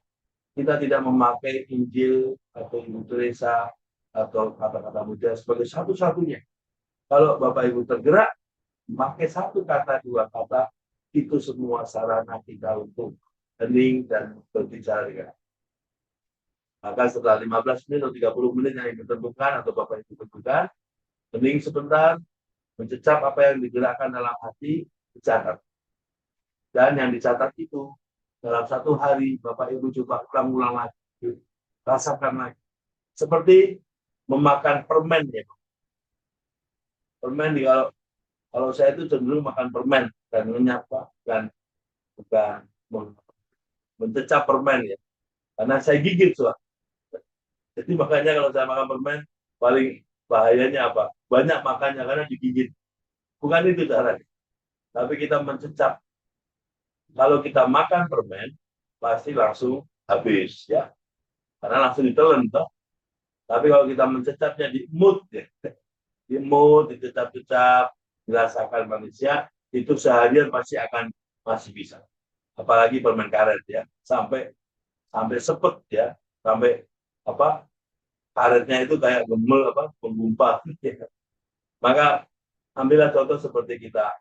kita tidak memakai Injil atau Ibu Teresa atau kata-kata mulia sebagai satu-satunya. Kalau Bapak Ibu tergerak, pakai satu kata, dua kata, itu semua sarana kita untuk hening dan berbicara. Maka setelah 15 menit atau 30 menit yang ditentukan atau Bapak Ibu tentukan, hening sebentar, mencecap apa yang digerakkan dalam hati, dicatat. Dan yang dicatat itu, dalam satu hari, Bapak Ibu coba ulang-ulang lagi, rasakan lagi. Seperti memakan permen ya. Permen kalau saya itu cenderung makan permen dan ngenyap dan bukan mencecap permen ya. Karena saya gigit soal. Jadi makanya kalau saya makan permen paling bahayanya apa? Banyak makannya karena digigit. Bukan itu caranya. Tapi kita mencecap. Kalau kita makan permen pasti langsung habis ya. Karena langsung ditelan toh. Tapi kalau kita mencecapnya di mood ya. Di mood, dicecap-cecap, dirasakan manusia, itu seharian pasti akan masih bisa. Apalagi permen karet ya, sampai sepet ya, sampai apa karetnya itu kayak gemel menggumpal. Ya. Maka ambillah contoh seperti kita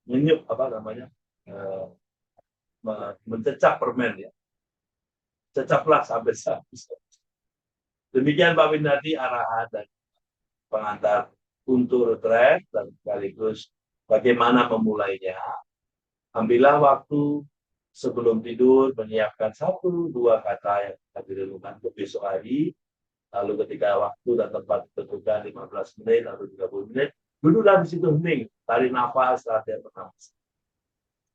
menyup mencecap permen ya, cecaplah sampai habis. Demikian Pak Windardi arahan dan pengantar untuk retret dan sekaligus bagaimana memulainya. Ambillah waktu sebelum tidur menyiapkan 1-2 kata yang akan direnungkan untuk besok hari. Lalu ketika waktu dan tempat ditentukan 15 menit atau 30 menit, duduklah di situ hening, tarik nafas, latihan pernapasan.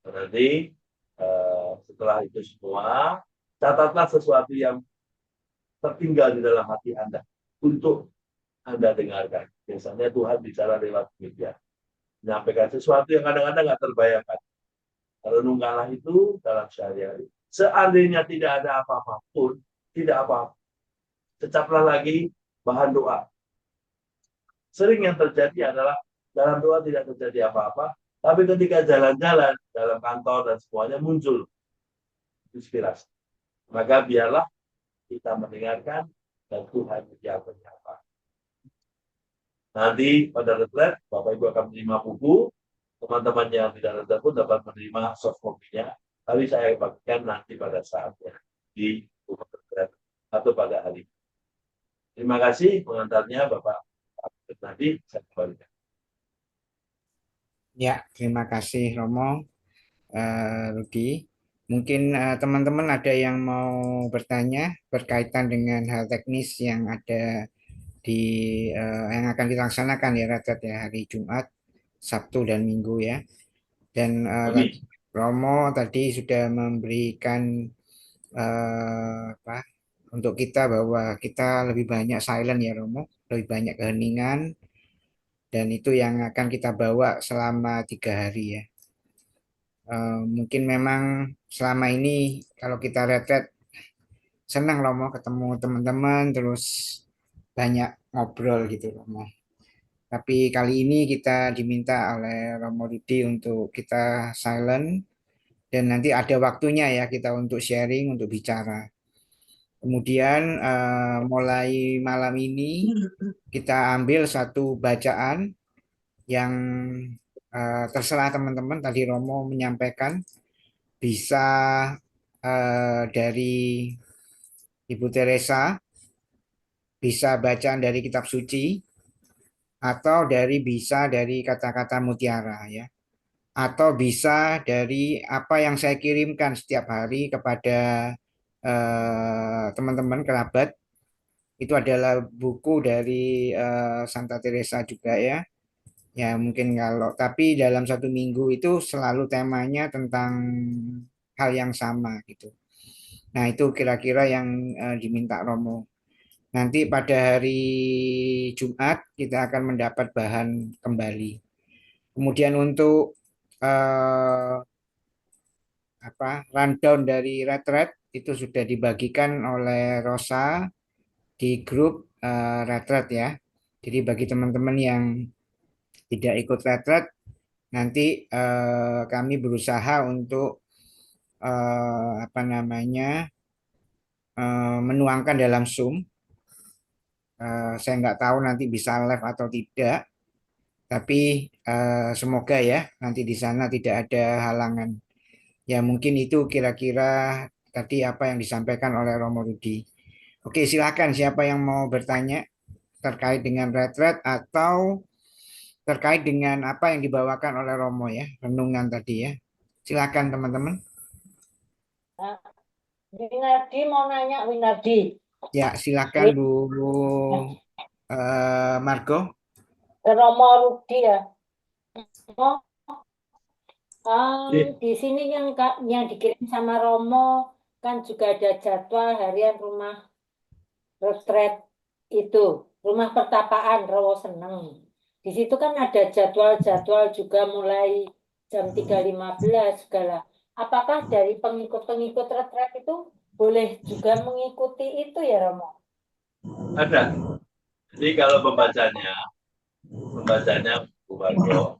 Nanti setelah itu semua, catatlah sesuatu yang tertinggal di dalam hati Anda untuk Anda dengarkan. Biasanya Tuhan bicara lewat media. Menyampaikan sesuatu yang kadang-kadang nggak terbayangkan. Renungkanlah itu dalam sehari-hari. Seandainya tidak ada apa-apa pun, tidak apa-apa. Cecaplah lagi bahan doa. Sering yang terjadi adalah dalam doa tidak terjadi apa-apa, tapi ketika jalan-jalan dalam kantor dan semuanya muncul inspirasi. Maka biarlah kita mendengarkan dan Tuhan yang menyapa. Nanti pada retret, Bapak Ibu akan menerima buku. Teman-teman yang tidak retret pun dapat menerima soft copy-nya. Tapi saya bagikan nanti pada saatnya di buku retret atau pada hari. Terima kasih pengantarnya Bapak Nanti saya kembalikan. Ya, terima kasih Romo, Rudi. Mungkin teman-teman ada yang mau bertanya berkaitan dengan hal teknis yang ada di yang akan kita laksanakan ya retret ya hari Jumat, Sabtu dan Minggu ya. Dan Romo tadi sudah memberikan untuk kita bahwa kita lebih banyak silent ya Romo, lebih banyak keheningan dan itu yang akan kita bawa selama 3 hari ya. Mungkin memang selama ini kalau kita retret senang Romo ketemu teman-teman terus banyak ngobrol gitu Romo. Tapi kali ini kita diminta oleh Romo Rudi untuk kita silent dan nanti ada waktunya ya kita untuk sharing, untuk bicara. Kemudian mulai malam ini kita ambil satu bacaan yang terserah teman-teman. Tadi Romo menyampaikan bisa dari Ibu Teresa, bisa bacaan dari kitab suci, atau bisa dari kata-kata mutiara ya, atau bisa dari apa yang saya kirimkan setiap hari kepada teman-teman kerabat. Itu adalah buku dari Santa Teresa juga ya. Ya mungkin tapi dalam 1 minggu itu selalu temanya tentang hal yang sama gitu. Nah itu kira-kira yang diminta Romo. Nanti pada hari Jumat kita akan mendapat bahan kembali. Kemudian untuk rundown dari retret itu sudah dibagikan oleh Rosa di grup retret ya. Jadi bagi teman-teman yang tidak ikut retret, nanti kami berusaha untuk menuangkan dalam Zoom Saya nggak tahu nanti bisa live atau tidak, tapi semoga ya nanti di sana tidak ada halangan. Ya mungkin itu kira-kira tadi apa yang disampaikan oleh Romo Rudi. Oke, silakan siapa yang mau bertanya terkait dengan retret atau terkait dengan apa yang dibawakan oleh Romo ya, renungan tadi ya. Silakan teman-teman. Nah, Winardi mau nanya, Winardi. Ya, silakan Bu Margo. Romo Rudi ya. Oh, Iya. di sini yang dikirim sama Romo kan juga ada jadwal harian rumah retret itu, rumah pertapaan Rowo Seneng. Di situ kan ada jadwal-jadwal juga mulai jam 3.15 segala. Apakah dari pengikut-pengikut retret itu boleh juga mengikuti itu ya Romo? Ada. Jadi kalau pembacanya Bu Margo,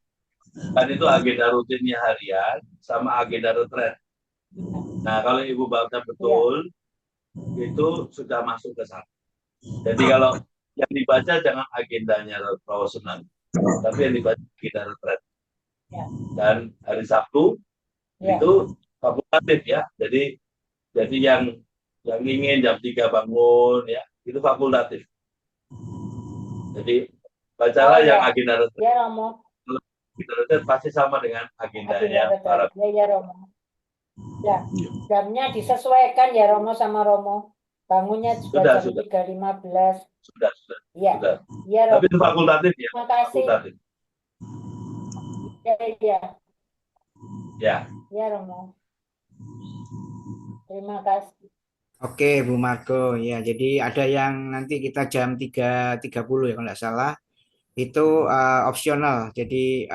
kan itu agenda rutinnya harian sama agenda retret. Nah, kalau Ibu baca betul, itu sudah masuk ke sana. Jadi kalau yang dibaca jangan agendanya Rawa Senang, tapi yang dibaca agenda retret. Ya. Dan hari Sabtu Ya. itu fakultatif ya. Jadi yang ingin jam 3 bangun ya, itu fakultatif. Jadi bacalah yang agenda retret. Ya Romo. Agenda retret pasti sama dengan agendanya para. Ya Romo. Ya, jamnya disesuaikan ya Romo sama Romo. Bangunnya juga jam 3.15. Sudah. Ya. Sudah. Ya Romo. Tapi itu fakultatif ya. Terima kasih. Fakultatif. Ya. Ya. Ya Romo. Terima kasih. Oke, Bu Margo. Ya, jadi ada yang nanti kita jam 3.30 ya kalau nggak salah. Itu opsional. Jadi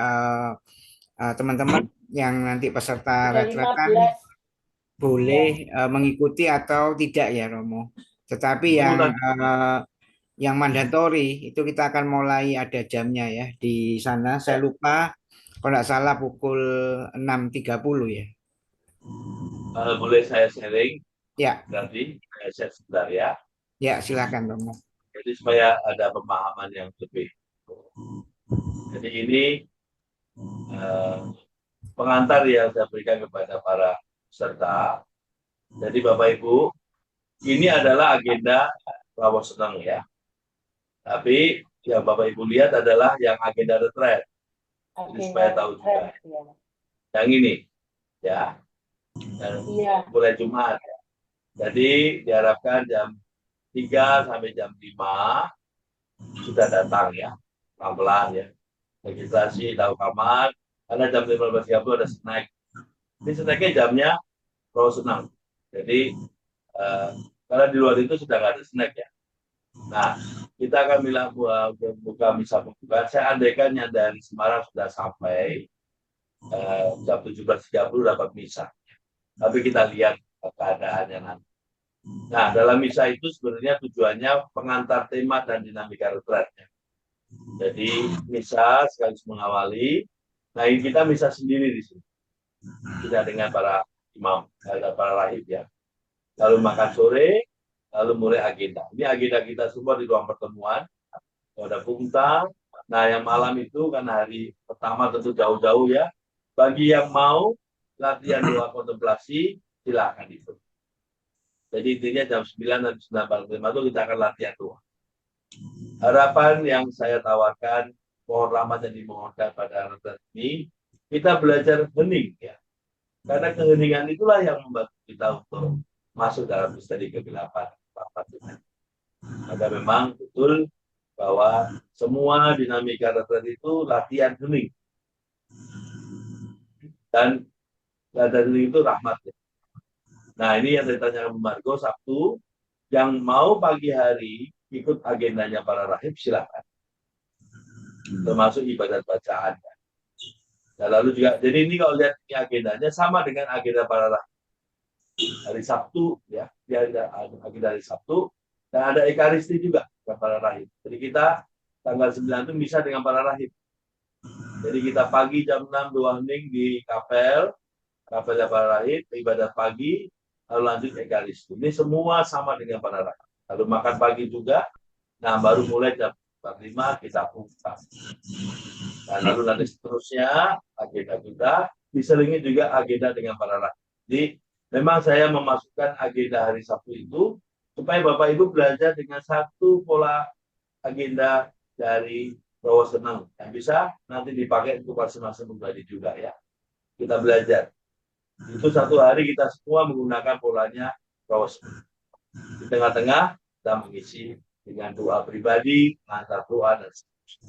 teman-teman yang nanti peserta retretan boleh mengikuti atau tidak ya Romo. Tetapi yang mandatory itu kita akan mulai ada jamnya ya di sana. Saya lupa kalau nggak salah pukul 6.30 ya. Boleh saya sharing? Ya. Berarti saya share sebentar ya. Ya, silakan Romo. Jadi supaya ada pemahaman yang lebih. Jadi ini pengantar yang saya berikan kepada para peserta. Jadi Bapak Ibu, ini adalah agenda Rawa Senang ya. Tapi yang Bapak Ibu lihat adalah yang agenda retret. Jadi supaya tahu juga. Yang ini ya. Dan mulai Jumat. Jadi diharapkan jam 3 sampai jam 5 sudah datang ya. Pelan-pelan ya. Registrasi, tahu kamar. Karena jam 15.30 ada snack. Ini snacknya jamnya Rawa Senang. Jadi karena di luar itu sudah nggak ada snack ya. Nah, kita akan bilang buka misa pembukaan. Saya andaikannya dari Semarang sudah sampai jam 17.30 dapat misa. Tapi kita lihat keadaannya nanti. Nah, dalam misa itu sebenarnya tujuannya pengantar tema dan dinamika retretnya. Jadi misa sekaligus mengawali. Nah, ini kita misa sendiri di sini. Tidak dengan para imam, para rahib ya. Lalu makan sore, lalu mulai agenda. Ini agenda kita semua di ruang pertemuan. Ada punta. Nah, yang malam itu kan hari pertama tentu jauh-jauh ya. Bagi yang mau latihan doa kontemplasi, silakan itu. Jadi intinya jam 9 dan 9.45 itu kita akan latihan doa. Harapan yang saya tawarkan, mohon rahmat dan dimohonkan pada retret ini, kita belajar hening ya. Karena keheningan itulah yang membantu kita untuk masuk dalam misteri kegelapan. Maka memang betul bahwa semua dinamika retret itu latihan hening. Dan dari itu rahmat. Nah, ini yang saya tanyakan ke Margo Sabtu, yang mau pagi hari ikut agendanya para rahib silakan. Termasuk ibadat bacaan. Dan lalu juga, jadi ini kalau lihat ini agendanya sama dengan agenda para rahib. Hari Sabtu ya, dia ada agenda hari Sabtu dan ada ekaristi juga dengan para rahib. Jadi kita tanggal 9 itu bisa dengan para rahib. Jadi kita pagi jam 6 doa hening di kapelnya para rahib, ibadat pagi, lalu lanjut ekaristi. Ini semua sama dengan para rahib. Lalu makan pagi juga, Nah, baru mulai jam 4.5 kita buka. Nah, lalu nanti seterusnya agenda kita diselingi juga agenda dengan para rakyat. Jadi memang saya memasukkan agenda hari Sabtu itu supaya Bapak Ibu belajar dengan satu pola agenda dari Rowo Seneng yang bisa nanti dipakai untuk masing-masing pribadi juga ya. Kita belajar. Itu satu hari kita semua menggunakan polanya Rowo Seneng. Di tengah-tengah kita mengisi dengan doa pribadi, antar doa dan seterusnya.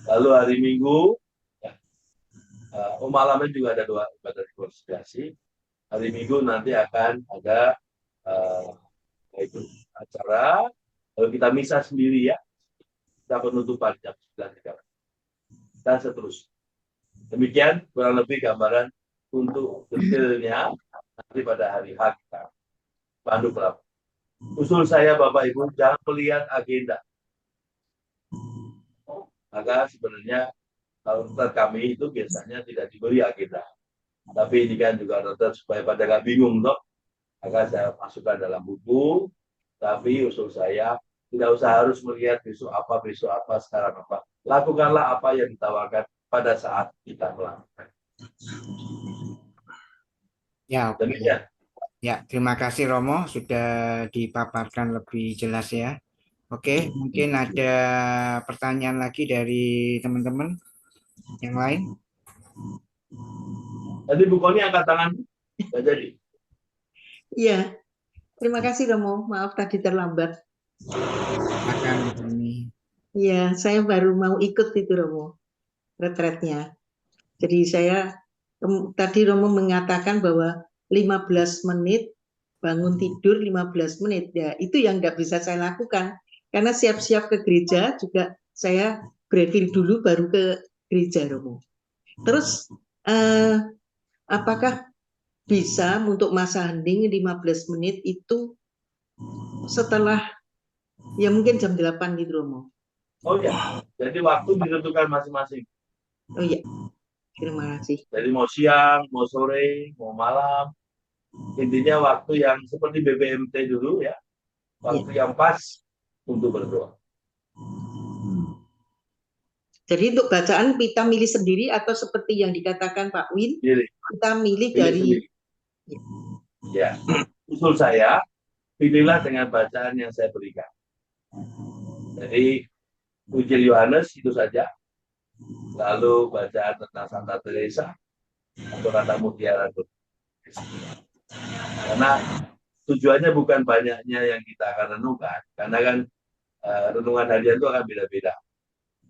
Lalu hari Minggu, ya, malamnya juga ada doa ibadah rekonsiliasi. Hari Minggu nanti akan ada itu acara, lalu kita misa sendiri ya, kita penutupan jam 9.30 dan seterusnya. Demikian kurang lebih gambaran untuk detailnya nanti pada hari H kita pandu berapa. Usul saya Bapak Ibu jangan melihat agenda. Maka sebenarnya kalau kami itu biasanya tidak diberi agenda. Tapi ini kan juga supaya pada nggak bingung toh. Maka saya masukkan dalam buku. Tapi usul saya tidak usah harus melihat besok apa, sekarang apa. Lakukanlah apa yang ditawarkan pada saat kita melakukan. Ya, oke. Demikian. Ya, terima kasih Romo sudah dipaparkan lebih jelas ya. Oke, mungkin ada pertanyaan lagi dari teman-teman yang lain. Tadi Bu Koni angkat tangan, nggak jadi. Iya, terima kasih Romo. Maaf tadi terlambat. Silakan ini. Iya, saya baru mau ikut itu Romo, retretnya. Jadi saya tadi Romo mengatakan bahwa 15 menit bangun tidur 15 menit. Ya, itu yang nggak bisa saya lakukan. Karena siap-siap ke gereja juga saya briefing dulu baru ke gereja Romo. Terus apakah bisa untuk masa hening 15 menit itu setelah ya mungkin jam 8 gitu Romo? Oh ya, jadi waktu ditentukan masing-masing. Oh iya, terima kasih. Jadi mau siang, mau sore, mau malam. Intinya waktu yang seperti BBMT dulu ya. Waktu yang pas untuk berdoa. Jadi untuk bacaan kita milih sendiri atau seperti yang dikatakan Pak Win, kita milih dari sendiri. Ya, usul saya pilihlah dengan bacaan yang saya berikan. Jadi Injil Yohanes itu saja. Lalu bacaan tentang Santa Teresa atau kata mutiara. Karena tujuannya bukan banyaknya yang kita akan renungkan, karena kan renungan harian itu akan beda-beda.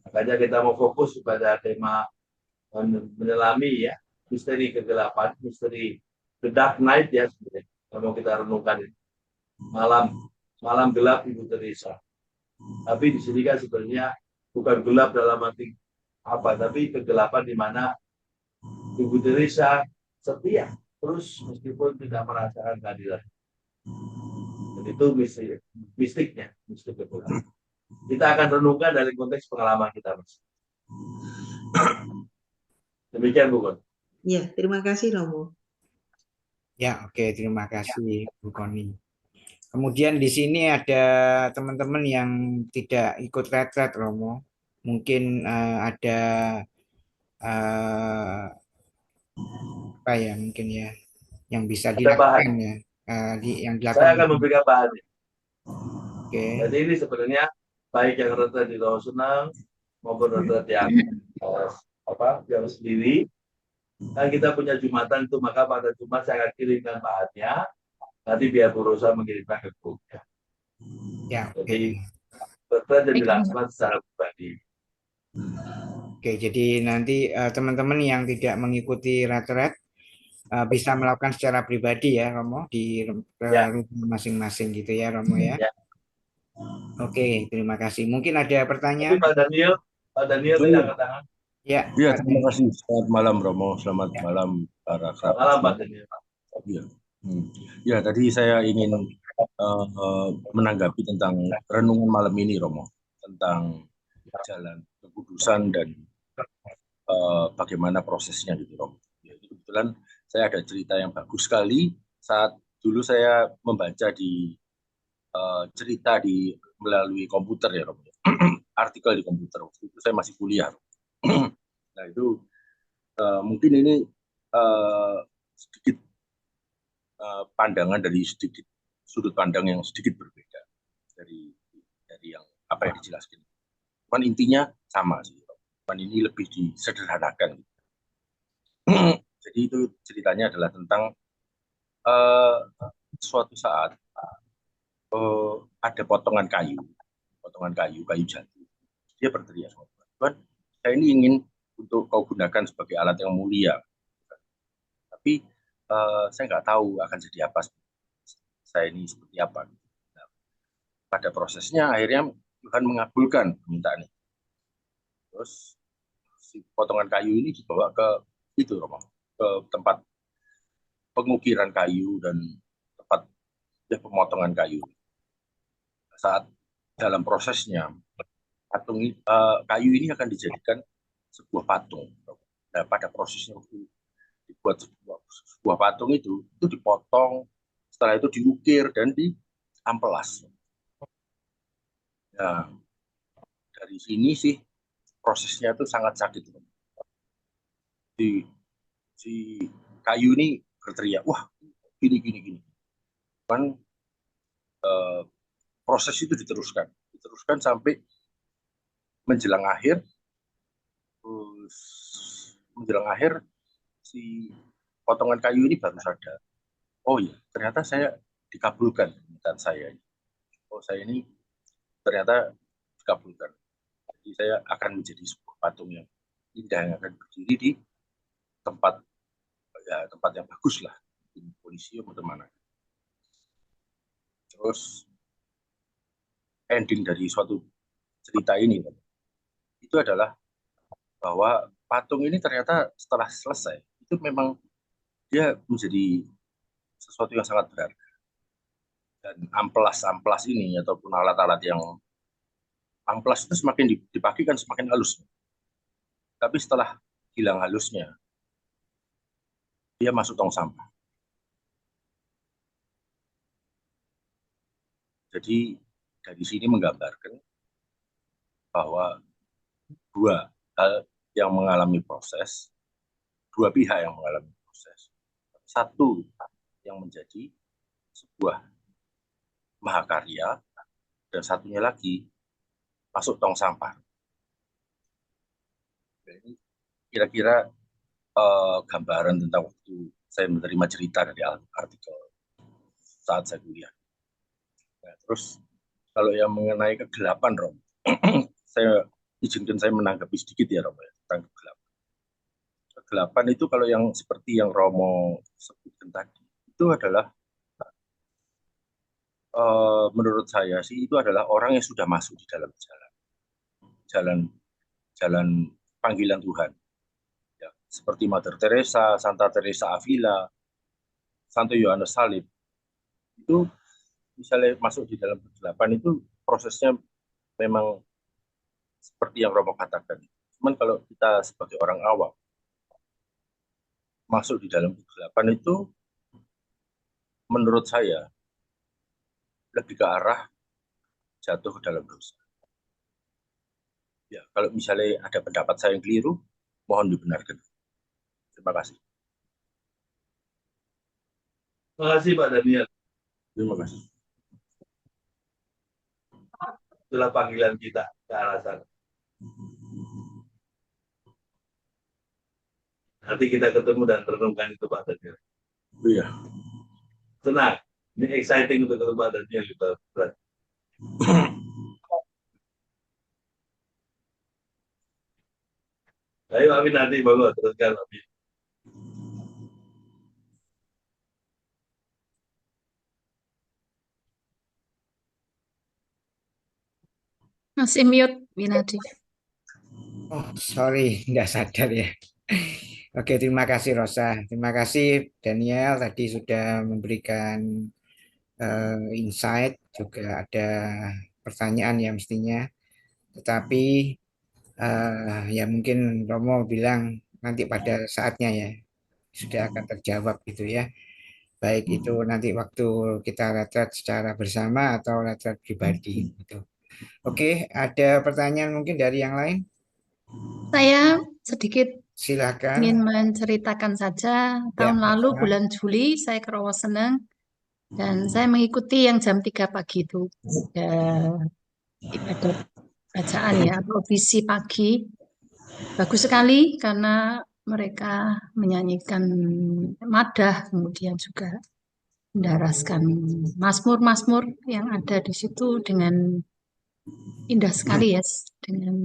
Makanya kita mau fokus pada tema menyelami ya, misteri kegelapan, misteri the dark night ya sebenarnya. Kalau kita renungkan ini. Malam gelap Ibu Teresa. Tapi di sini kan sebenarnya bukan gelap dalam arti apa, tapi kegelapan di mana Ibu Teresa setia terus meskipun tidak merasakan keadilan. Dan itu mistiknya, mistik kegelapan. Kita akan renungkan dari konteks pengalaman kita, Mas. Demikian, Bu Kon. Ya, terima kasih Romo. Ya, oke, terima kasih Bu Koni. Kemudian di sini ada teman-teman yang tidak ikut retret Romo. Mungkin ada apa ya mungkin ya yang bisa dilakukan ya. Yang dilakukan. Saya akan memberikan bahan. Oke. Jadi ini sebenarnya baik yang retret di Rowo Seneng maupun retret yang yang sendiri. Kan kita punya Jumatan itu, maka pada Jumat saya akan kirimkan bahannya. Nanti biar Bu Rosa mengirimkan ke grup. Ya, jadi retret dan dilakukan secara pribadi. Oke, jadi nanti teman-teman yang tidak mengikuti retret bisa melakukan secara pribadi ya Romo di rumah masing-masing gitu ya Romo ya. Oke, terima kasih. Mungkin ada pertanyaan. Pak Daniel tadi angkat tangan. Ya, terima kasih. Selamat malam Romo, selamat malam para kerabat. Malam Pak Daniel. Ya, tadi saya ingin menanggapi tentang renungan malam ini Romo, tentang jalan kekudusan dan bagaimana prosesnya gitu Romo. Ya, kebetulan saya ada cerita yang bagus sekali saat dulu saya membaca di cerita di melalui komputer ya Romo. Artikel di komputer waktu itu saya masih kuliah. Nah itu mungkin ini sedikit pandangan dari sedikit sudut pandang yang sedikit berbeda dari yang apa yang dijelaskan. Cuman intinya sama sih. Cuman ini lebih disederhanakan. Jadi itu ceritanya adalah tentang suatu saat ada potongan kayu jatuh. Dia berteriak, Tuhan, saya ini ingin untuk kau gunakan sebagai alat yang mulia. Tapi saya nggak tahu akan jadi apa. Saya ini seperti apa. Nah, pada prosesnya akhirnya Tuhan mengabulkan permintaan ini. Terus si potongan kayu ini dibawa ke itu Romo, ke tempat pengukiran kayu dan tempat pemotongan kayu. Saat dalam prosesnya kayu ini akan dijadikan sebuah patung. Nah, pada prosesnya dibuat sebuah patung itu dipotong, setelah itu diukir dan diamplas. Nah, dari sini sih prosesnya itu sangat sakit. Si kayu ini berteriak, wah gini. Kan proses itu diteruskan sampai menjelang akhir si potongan kayu ini baru sadar, oh iya ternyata saya dikabulkan permintaan saya. Oh saya ini ternyata dikabulkan. Jadi saya akan menjadi sebuah patung yang indah yang akan berdiri di tempat yang bagus lah, di polisium atau mana. Terus ending dari suatu cerita ini itu adalah bahwa patung ini ternyata setelah selesai itu memang dia menjadi sesuatu yang sangat berharga. Dan amplas ini ataupun alat-alat yang amplas itu semakin dipakai kan semakin halus. Tapi setelah hilang halusnya, dia masuk tong sampah. Jadi dari sini menggambarkan bahwa dua hal yang mengalami proses, dua pihak yang mengalami proses. Satu yang menjadi sebuah mahakarya, dan satunya lagi masuk tong sampah. Ini kira-kira gambaran tentang waktu saya menerima cerita dari artikel saat saya kuliah. Nah, terus kalau yang mengenai kegelapan, Rom, saya izinkan saya menanggapi sedikit ya, Rom, tentang kegelapan. Kegelapan itu kalau yang seperti yang Romo sebutkan tadi, itu adalah menurut saya sih itu adalah orang yang sudah masuk di dalam jalan panggilan Tuhan. Ya, seperti Mother Teresa, Santa Teresa Avila, Santo Yohanes Salib. Itu misalnya masuk di dalam kegelapan itu prosesnya memang seperti yang Romo katakan. Cuman kalau kita sebagai orang awam masuk di dalam kegelapan itu menurut saya lebih ke arah jatuh ke dalam dosa. Ya, kalau misalnya ada pendapat saya yang keliru, mohon dibenarkan. Terima kasih. Terima kasih Pak Daniel. Terima kasih. Itulah panggilan kita ke arah sana. Nanti kita ketemu dan renungkan itu Pak Daniel. Iya. Tenang, ini exciting untuk ketemu Pak Daniel. Ayo Amin nanti baru teruskan Amin. Masih mute, Winadi. Oh, sorry, nggak sadar ya. Oke, terima kasih Rosa. Terima kasih Daniel tadi sudah memberikan insight, juga ada pertanyaan yang mestinya. Tetapi ya mungkin Romo bilang nanti pada saatnya ya sudah akan terjawab gitu ya. Baik itu nanti waktu kita retret secara bersama atau retret pribadi gitu. Oke, ada pertanyaan mungkin dari yang lain? Saya sedikit Silakan. ingin menceritakan saja. Ya, Tahun lalu Rosa. bulan Juli saya ke Rawaseneng dan saya mengikuti yang jam 3 pagi itu. Ibadah bacaan ya, atau visi pagi. Bagus sekali karena mereka menyanyikan madah, kemudian juga mendaraskan mazmur-mazmur yang ada di situ dengan indah sekali ya, dengan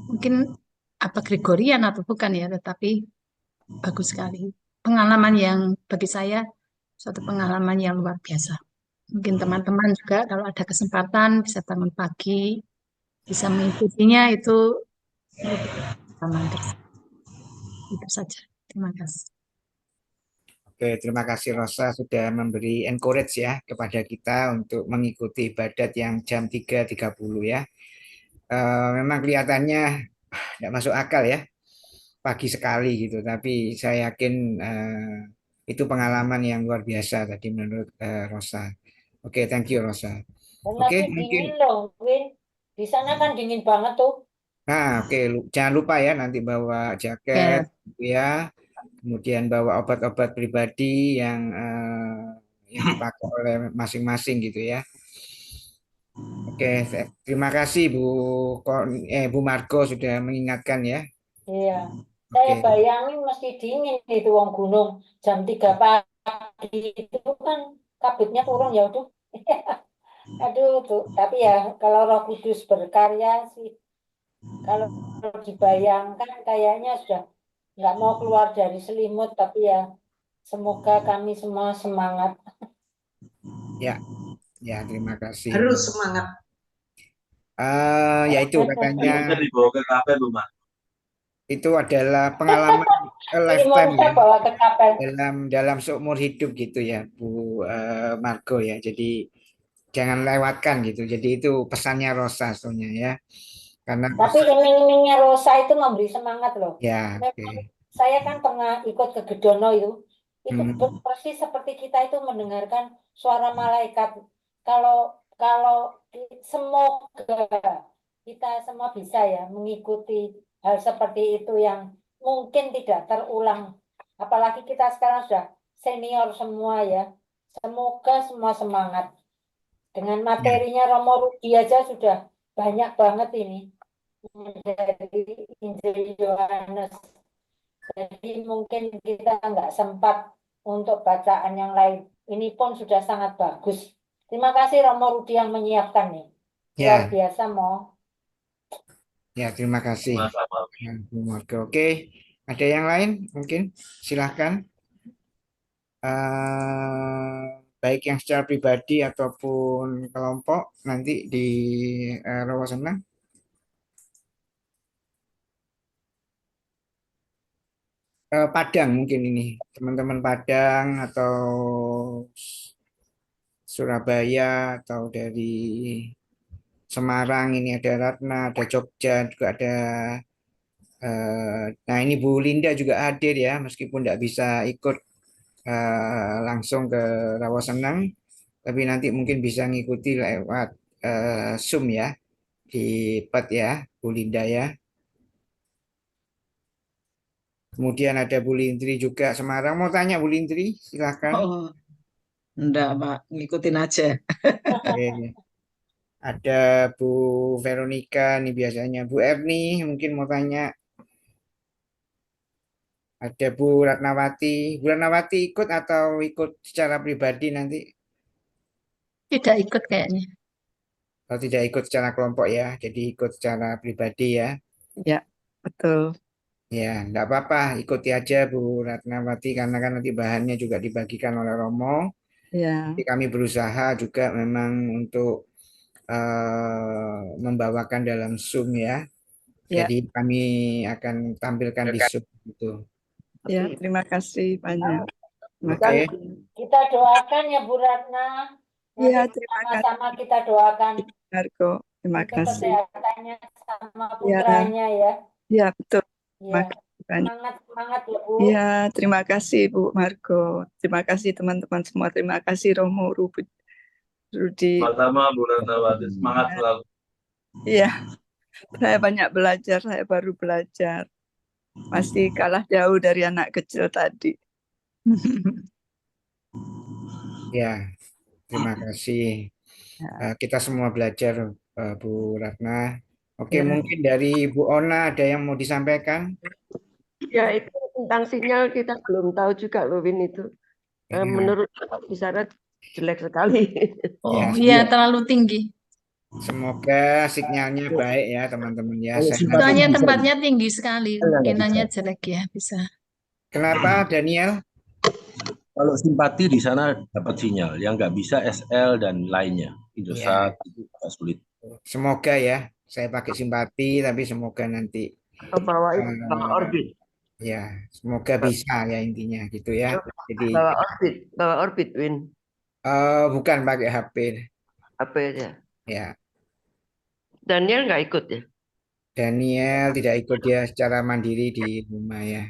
mungkin apa Gregorian atau bukan ya, tetapi bagus sekali. Pengalaman yang bagi saya suatu pengalaman yang luar biasa. Mungkin teman-teman juga kalau ada kesempatan bisa bangun pagi, bisa mengikutinya itu merupakan pengalaman tersebut. Itu saja. Terima kasih. Oke, terima kasih Rosa sudah memberi encourage ya kepada kita untuk mengikuti ibadat yang jam 3.30 ya. Memang kelihatannya tidak masuk akal ya, pagi sekali gitu. Tapi saya yakin itu pengalaman yang luar biasa tadi menurut Rosa. Oke, thank you Rosa. Dan Oke, lagi mungkin. dingin loh, Win. Di sana kan dingin banget tuh. Nah, oke, jangan lupa ya nanti bawa jaket ya. Kemudian bawa obat-obat pribadi yang dipakai oleh masing-masing gitu ya. Oke, terima kasih Bu Marco sudah mengingatkan ya. Iya. Saya Oke, bayangin mesti dingin itu wong gunung. Jam 3 pagi itu kan kabutnya turun ya udah. Aduh tuh. Tapi ya kalau Roh Kudus berkarya sih, kalau dibayangkan kayaknya sudah nggak mau keluar dari selimut. Tapi ya semoga kami semua semangat. ya terima kasih. Harus semangat. Ya itu katanya Selimutnya dibawa ke kafe tuh, Mas. itu adalah pengalaman lifetime Selimutnya ya bawa ke kapel. dalam seumur hidup gitu ya Bu Marco ya. Jadi jangan lewatkan gitu. Jadi itu pesannya Rosa soalnya ya. Karena Tapi iming-imingnya Rosa itu memberi semangat loh. ya Memang oke. saya kan pernah ikut ke Gedono itu Hmm, persis seperti kita itu mendengarkan suara malaikat. Kalau semoga kita semua bisa ya mengikuti hal seperti itu yang mungkin tidak terulang. Apalagi kita sekarang sudah senior semua ya. Semoga semua semangat. Dengan materinya Romo Rudi aja sudah banyak banget ini dari Injil Yohanes. Jadi mungkin kita nggak sempat untuk bacaan yang lain. Ini pun sudah sangat bagus. Terima kasih Romo Rudi yang menyiapkan nih. Luar ya, biasa, Mo. ya terima kasih Sama-sama. Bu Marco. Oke, ada yang lain mungkin silahkan. Baik yang secara pribadi ataupun kelompok nanti di Rawasena. Padang mungkin ini teman-teman Padang atau Surabaya atau dari Semarang ini ada Ratna, ada Jogja juga ada. Nah ini Bu Linda juga hadir ya meskipun tidak bisa ikut langsung ke Rawasenang, tapi nanti mungkin bisa ngikuti lewat Zoom ya di PET ya Bu Linda ya. Kemudian ada Bu Lindri juga Semarang. Mau tanya Bu Lindri, silakan. Oh, enggak, Pak. Ngikutin aja. Oke. Ada Bu Veronica nih biasanya. Bu Erni mungkin mau tanya. Ada Bu Ratnawati. Bu Ratnawati ikut atau ikut secara pribadi nanti? Tidak ikut kayaknya. Kalau tidak ikut secara kelompok ya, jadi ikut secara pribadi ya. Ya, betul. Ya, enggak apa-apa, ikuti aja Bu Ratnawati karena kan nanti bahannya juga dibagikan oleh Romo. Ya, Jadi kami berusaha juga memang untuk membawakan dalam Zoom ya. ya, Jadi kami akan tampilkan di Zoom itu. ya. Terima kasih banyak. Terima Oke. kasih. Kita doakan ya Bu Ratna. Ya, Nanti terima sama-sama kasih, kita doakan Marco. Terima untuk kasih. kesehatannya sama Ya, putranya ya. ya betul. Terima Ya. kasih banyak. Semangat ya Bu. Ya, terima kasih Bu Marco. Terima kasih teman-teman semua. Terima kasih Romo Rubut. Rudi. Sama-sama Bu Ratnawati, semangat selalu. Iya, saya banyak belajar, saya baru belajar. Masih kalah jauh dari anak kecil tadi. Ya, terima kasih. Kita semua belajar, Bu Ratna. Oke, Ya. mungkin dari Bu Ona ada yang mau disampaikan? Ya, itu tentang sinyal kita belum tahu juga loh, Win, itu. Menurut di sana jelek sekali. Oh Ya, iya, terlalu tinggi. semoga sinyalnya baik ya teman-teman ya. Kalau Saya simpati Soalnya bisa, tempatnya tinggi sekali, nggak kemungkinannya bisa. jelek ya, bisa. Kenapa Daniel? Kalau simpati di sana dapat sinyal, yang nggak bisa SL dan lainnya. Indosat itu agak sulit. Semoga ya, saya pakai simpati tapi semoga nanti Bawa orbit. ya, semoga bisa ya intinya gitu ya. Jadi Bawa orbit, Win. bukan pakai HP. HP aja. Ya, Daniel nggak ikut ya? Daniel tidak ikut, dia secara mandiri di rumah ya.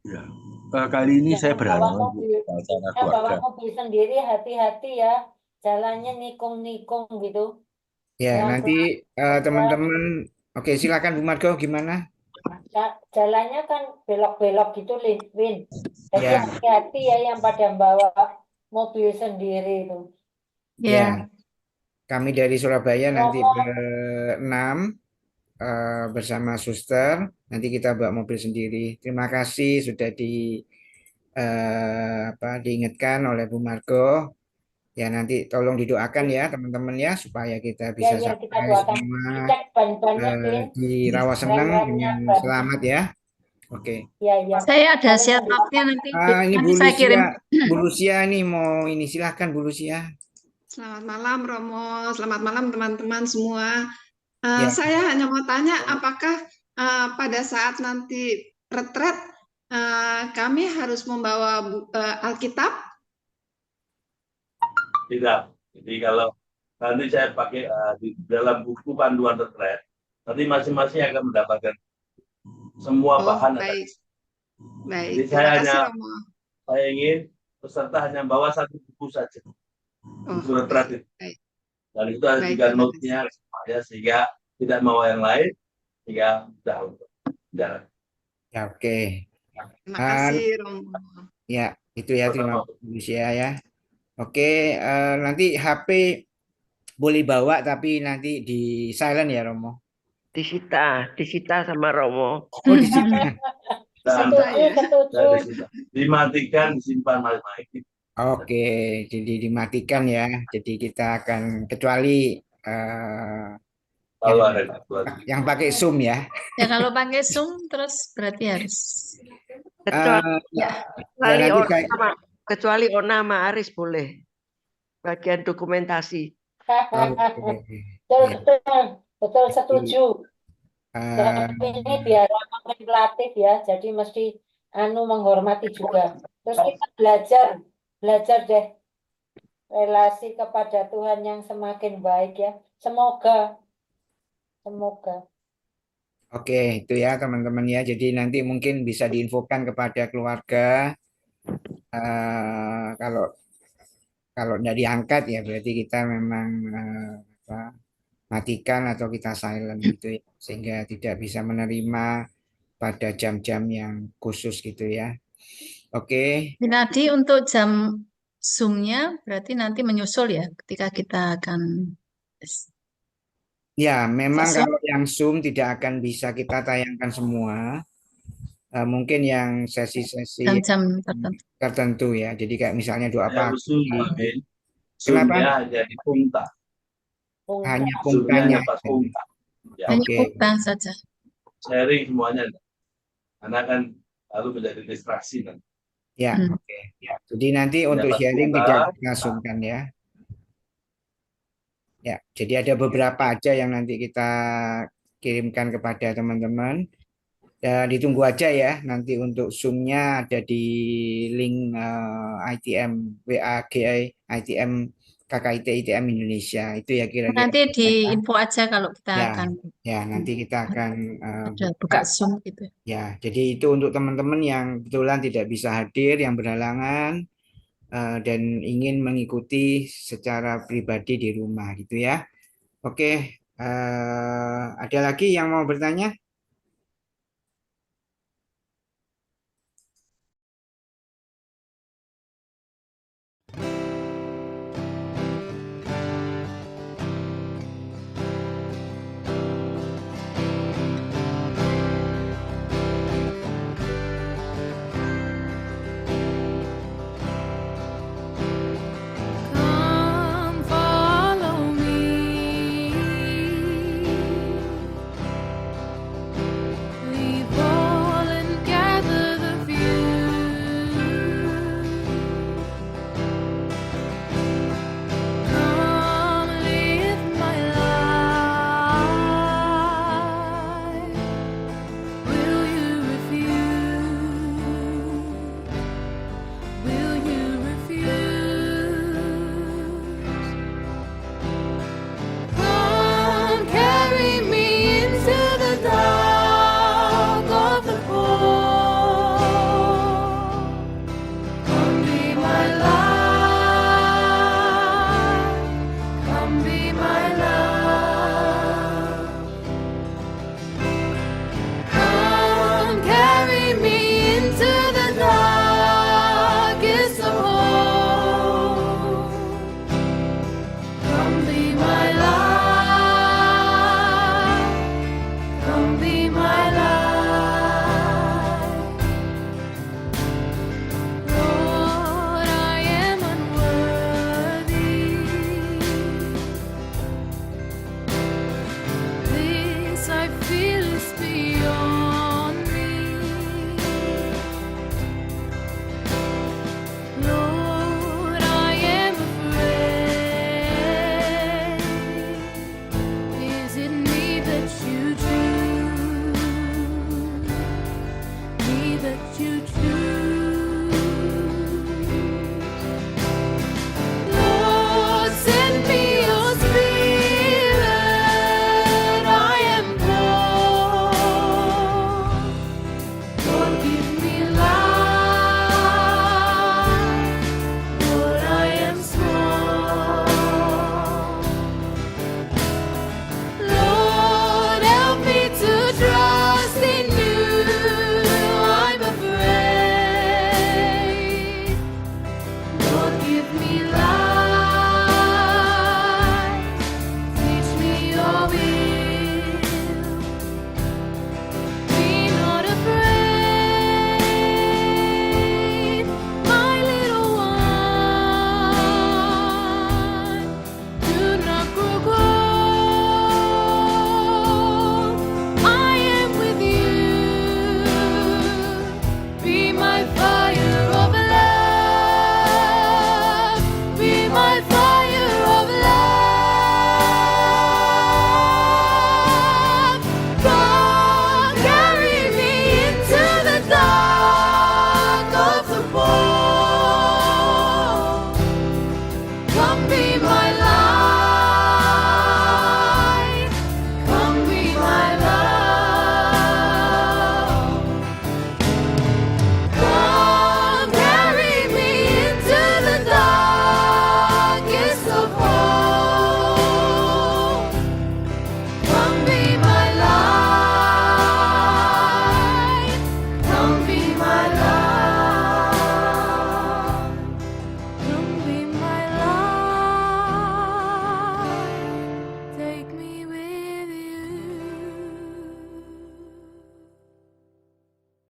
Ya. Kali ini saya Bawa berhalangan mobil, acara bawa keluarga. mobil sendiri, hati-hati ya. Jalannya nikung-nikung gitu. Ya, nanti Pelan-pelan. teman-teman, oke silakan Bu Margo gimana? Jalannya kan belok-belok gitu, Win. Jadi Ya. hati-hati ya yang pada bawa mobil sendiri itu. Ya, kami dari Surabaya nanti Romo, berenam bersama suster. Nanti kita bawa mobil sendiri. Terima kasih sudah diingatkan oleh Bu Margo. Ya nanti tolong didoakan ya teman-teman ya supaya kita bisa ya kita sampai doakan. semua Dicek ban-bannya, Win. di Rawaseneng Rem-remnya dengan ban. selamat ya. Oke. Ya. Saya ada share note-nya nanti. Ini Nanti Bu saya kirim. Lucia, Bu Lucia ini mau ini silahkan Bu Lucia. Selamat malam Romo, selamat malam teman-teman semua. Ya. Saya hanya mau tanya apakah pada saat nanti retret kami harus membawa Alkitab? Tidak. Jadi kalau nanti saya pakai di dalam buku panduan retret, nanti masing-masing akan mendapatkan semua bahan. Baik. Baik. Jadi saya Romo. saya ingin peserta hanya bawa satu buku saja, buku retret itu. Dan itu ada juga note-nya sehingga tidak mau yang lain, sehingga mudah untuk jalan. Ya, oke. Terima kasih Romo. Ya, itu ya, terima kasih Bu Lucia ya. Oke, nanti HP boleh bawa tapi nanti di silent ya Romo. Disita sama Romo. Oh, disita. Dimatikan, disimpan masing-masing. Oke, jadi dimatikan ya. Jadi kita akan kecuali yang pakai Zoom ya. Ya kalau pakai Zoom terus berarti harus. Kecuali Ona sama Aris boleh. Bagian dokumentasi. Betul, setuju. Ini biar kontemplatif ya, jadi mesti menghormati juga. Terus kita belajar deh relasi kepada Tuhan yang semakin baik ya. Semoga. Oke, itu ya teman-teman ya. Jadi nanti mungkin bisa diinfokan kepada keluarga. Kalau tidak diangkat ya berarti kita memang matikan atau kita silent gitu ya, sehingga tidak bisa menerima pada jam-jam yang khusus gitu ya. Oke. Nanti untuk jam Zoom-nya berarti nanti menyusul ya ketika kita akan. Ya, memang kalau yang Zoom tidak akan bisa kita tayangkan semua. Mungkin yang sesi-sesi jam tertentu ya. Jadi kayak misalnya doa pagi. Kenapa? Jadi punta. Hanya puntanya. Hanya punta saja. Sharing semuanya. Karena kan lalu menjadi distraksi nanti. Ya, oke. Jadi nanti untuk sharing tidak dilangsungkan ya. Ya, jadi ada beberapa aja yang nanti kita kirimkan kepada teman-teman. Dan ditunggu aja ya, nanti untuk Zoom-nya ada di link ITM WA ITM KKIT ITM Indonesia. Itu ya kira-kira. Nanti di info aja kalau kita akan. Ya, nanti kita akan buka Zoom gitu. Ya, jadi itu untuk teman-teman yang kebetulan tidak bisa hadir, yang berhalangan. dan ingin mengikuti secara pribadi di rumah gitu ya. Oke, ada lagi yang mau bertanya? Come follow me. Leave all and gather the few. Come live my life. Will you refuse? Will you refuse? Come carry me into the dark of the cold. Come be my light. Come be my love. Come carry me into the darkest of holes. Come be my light. Come be my light. Lord, I am unworthy. This I feel is beyond me. Lord, I am afraid. Is it me that you choose? Me that you choose?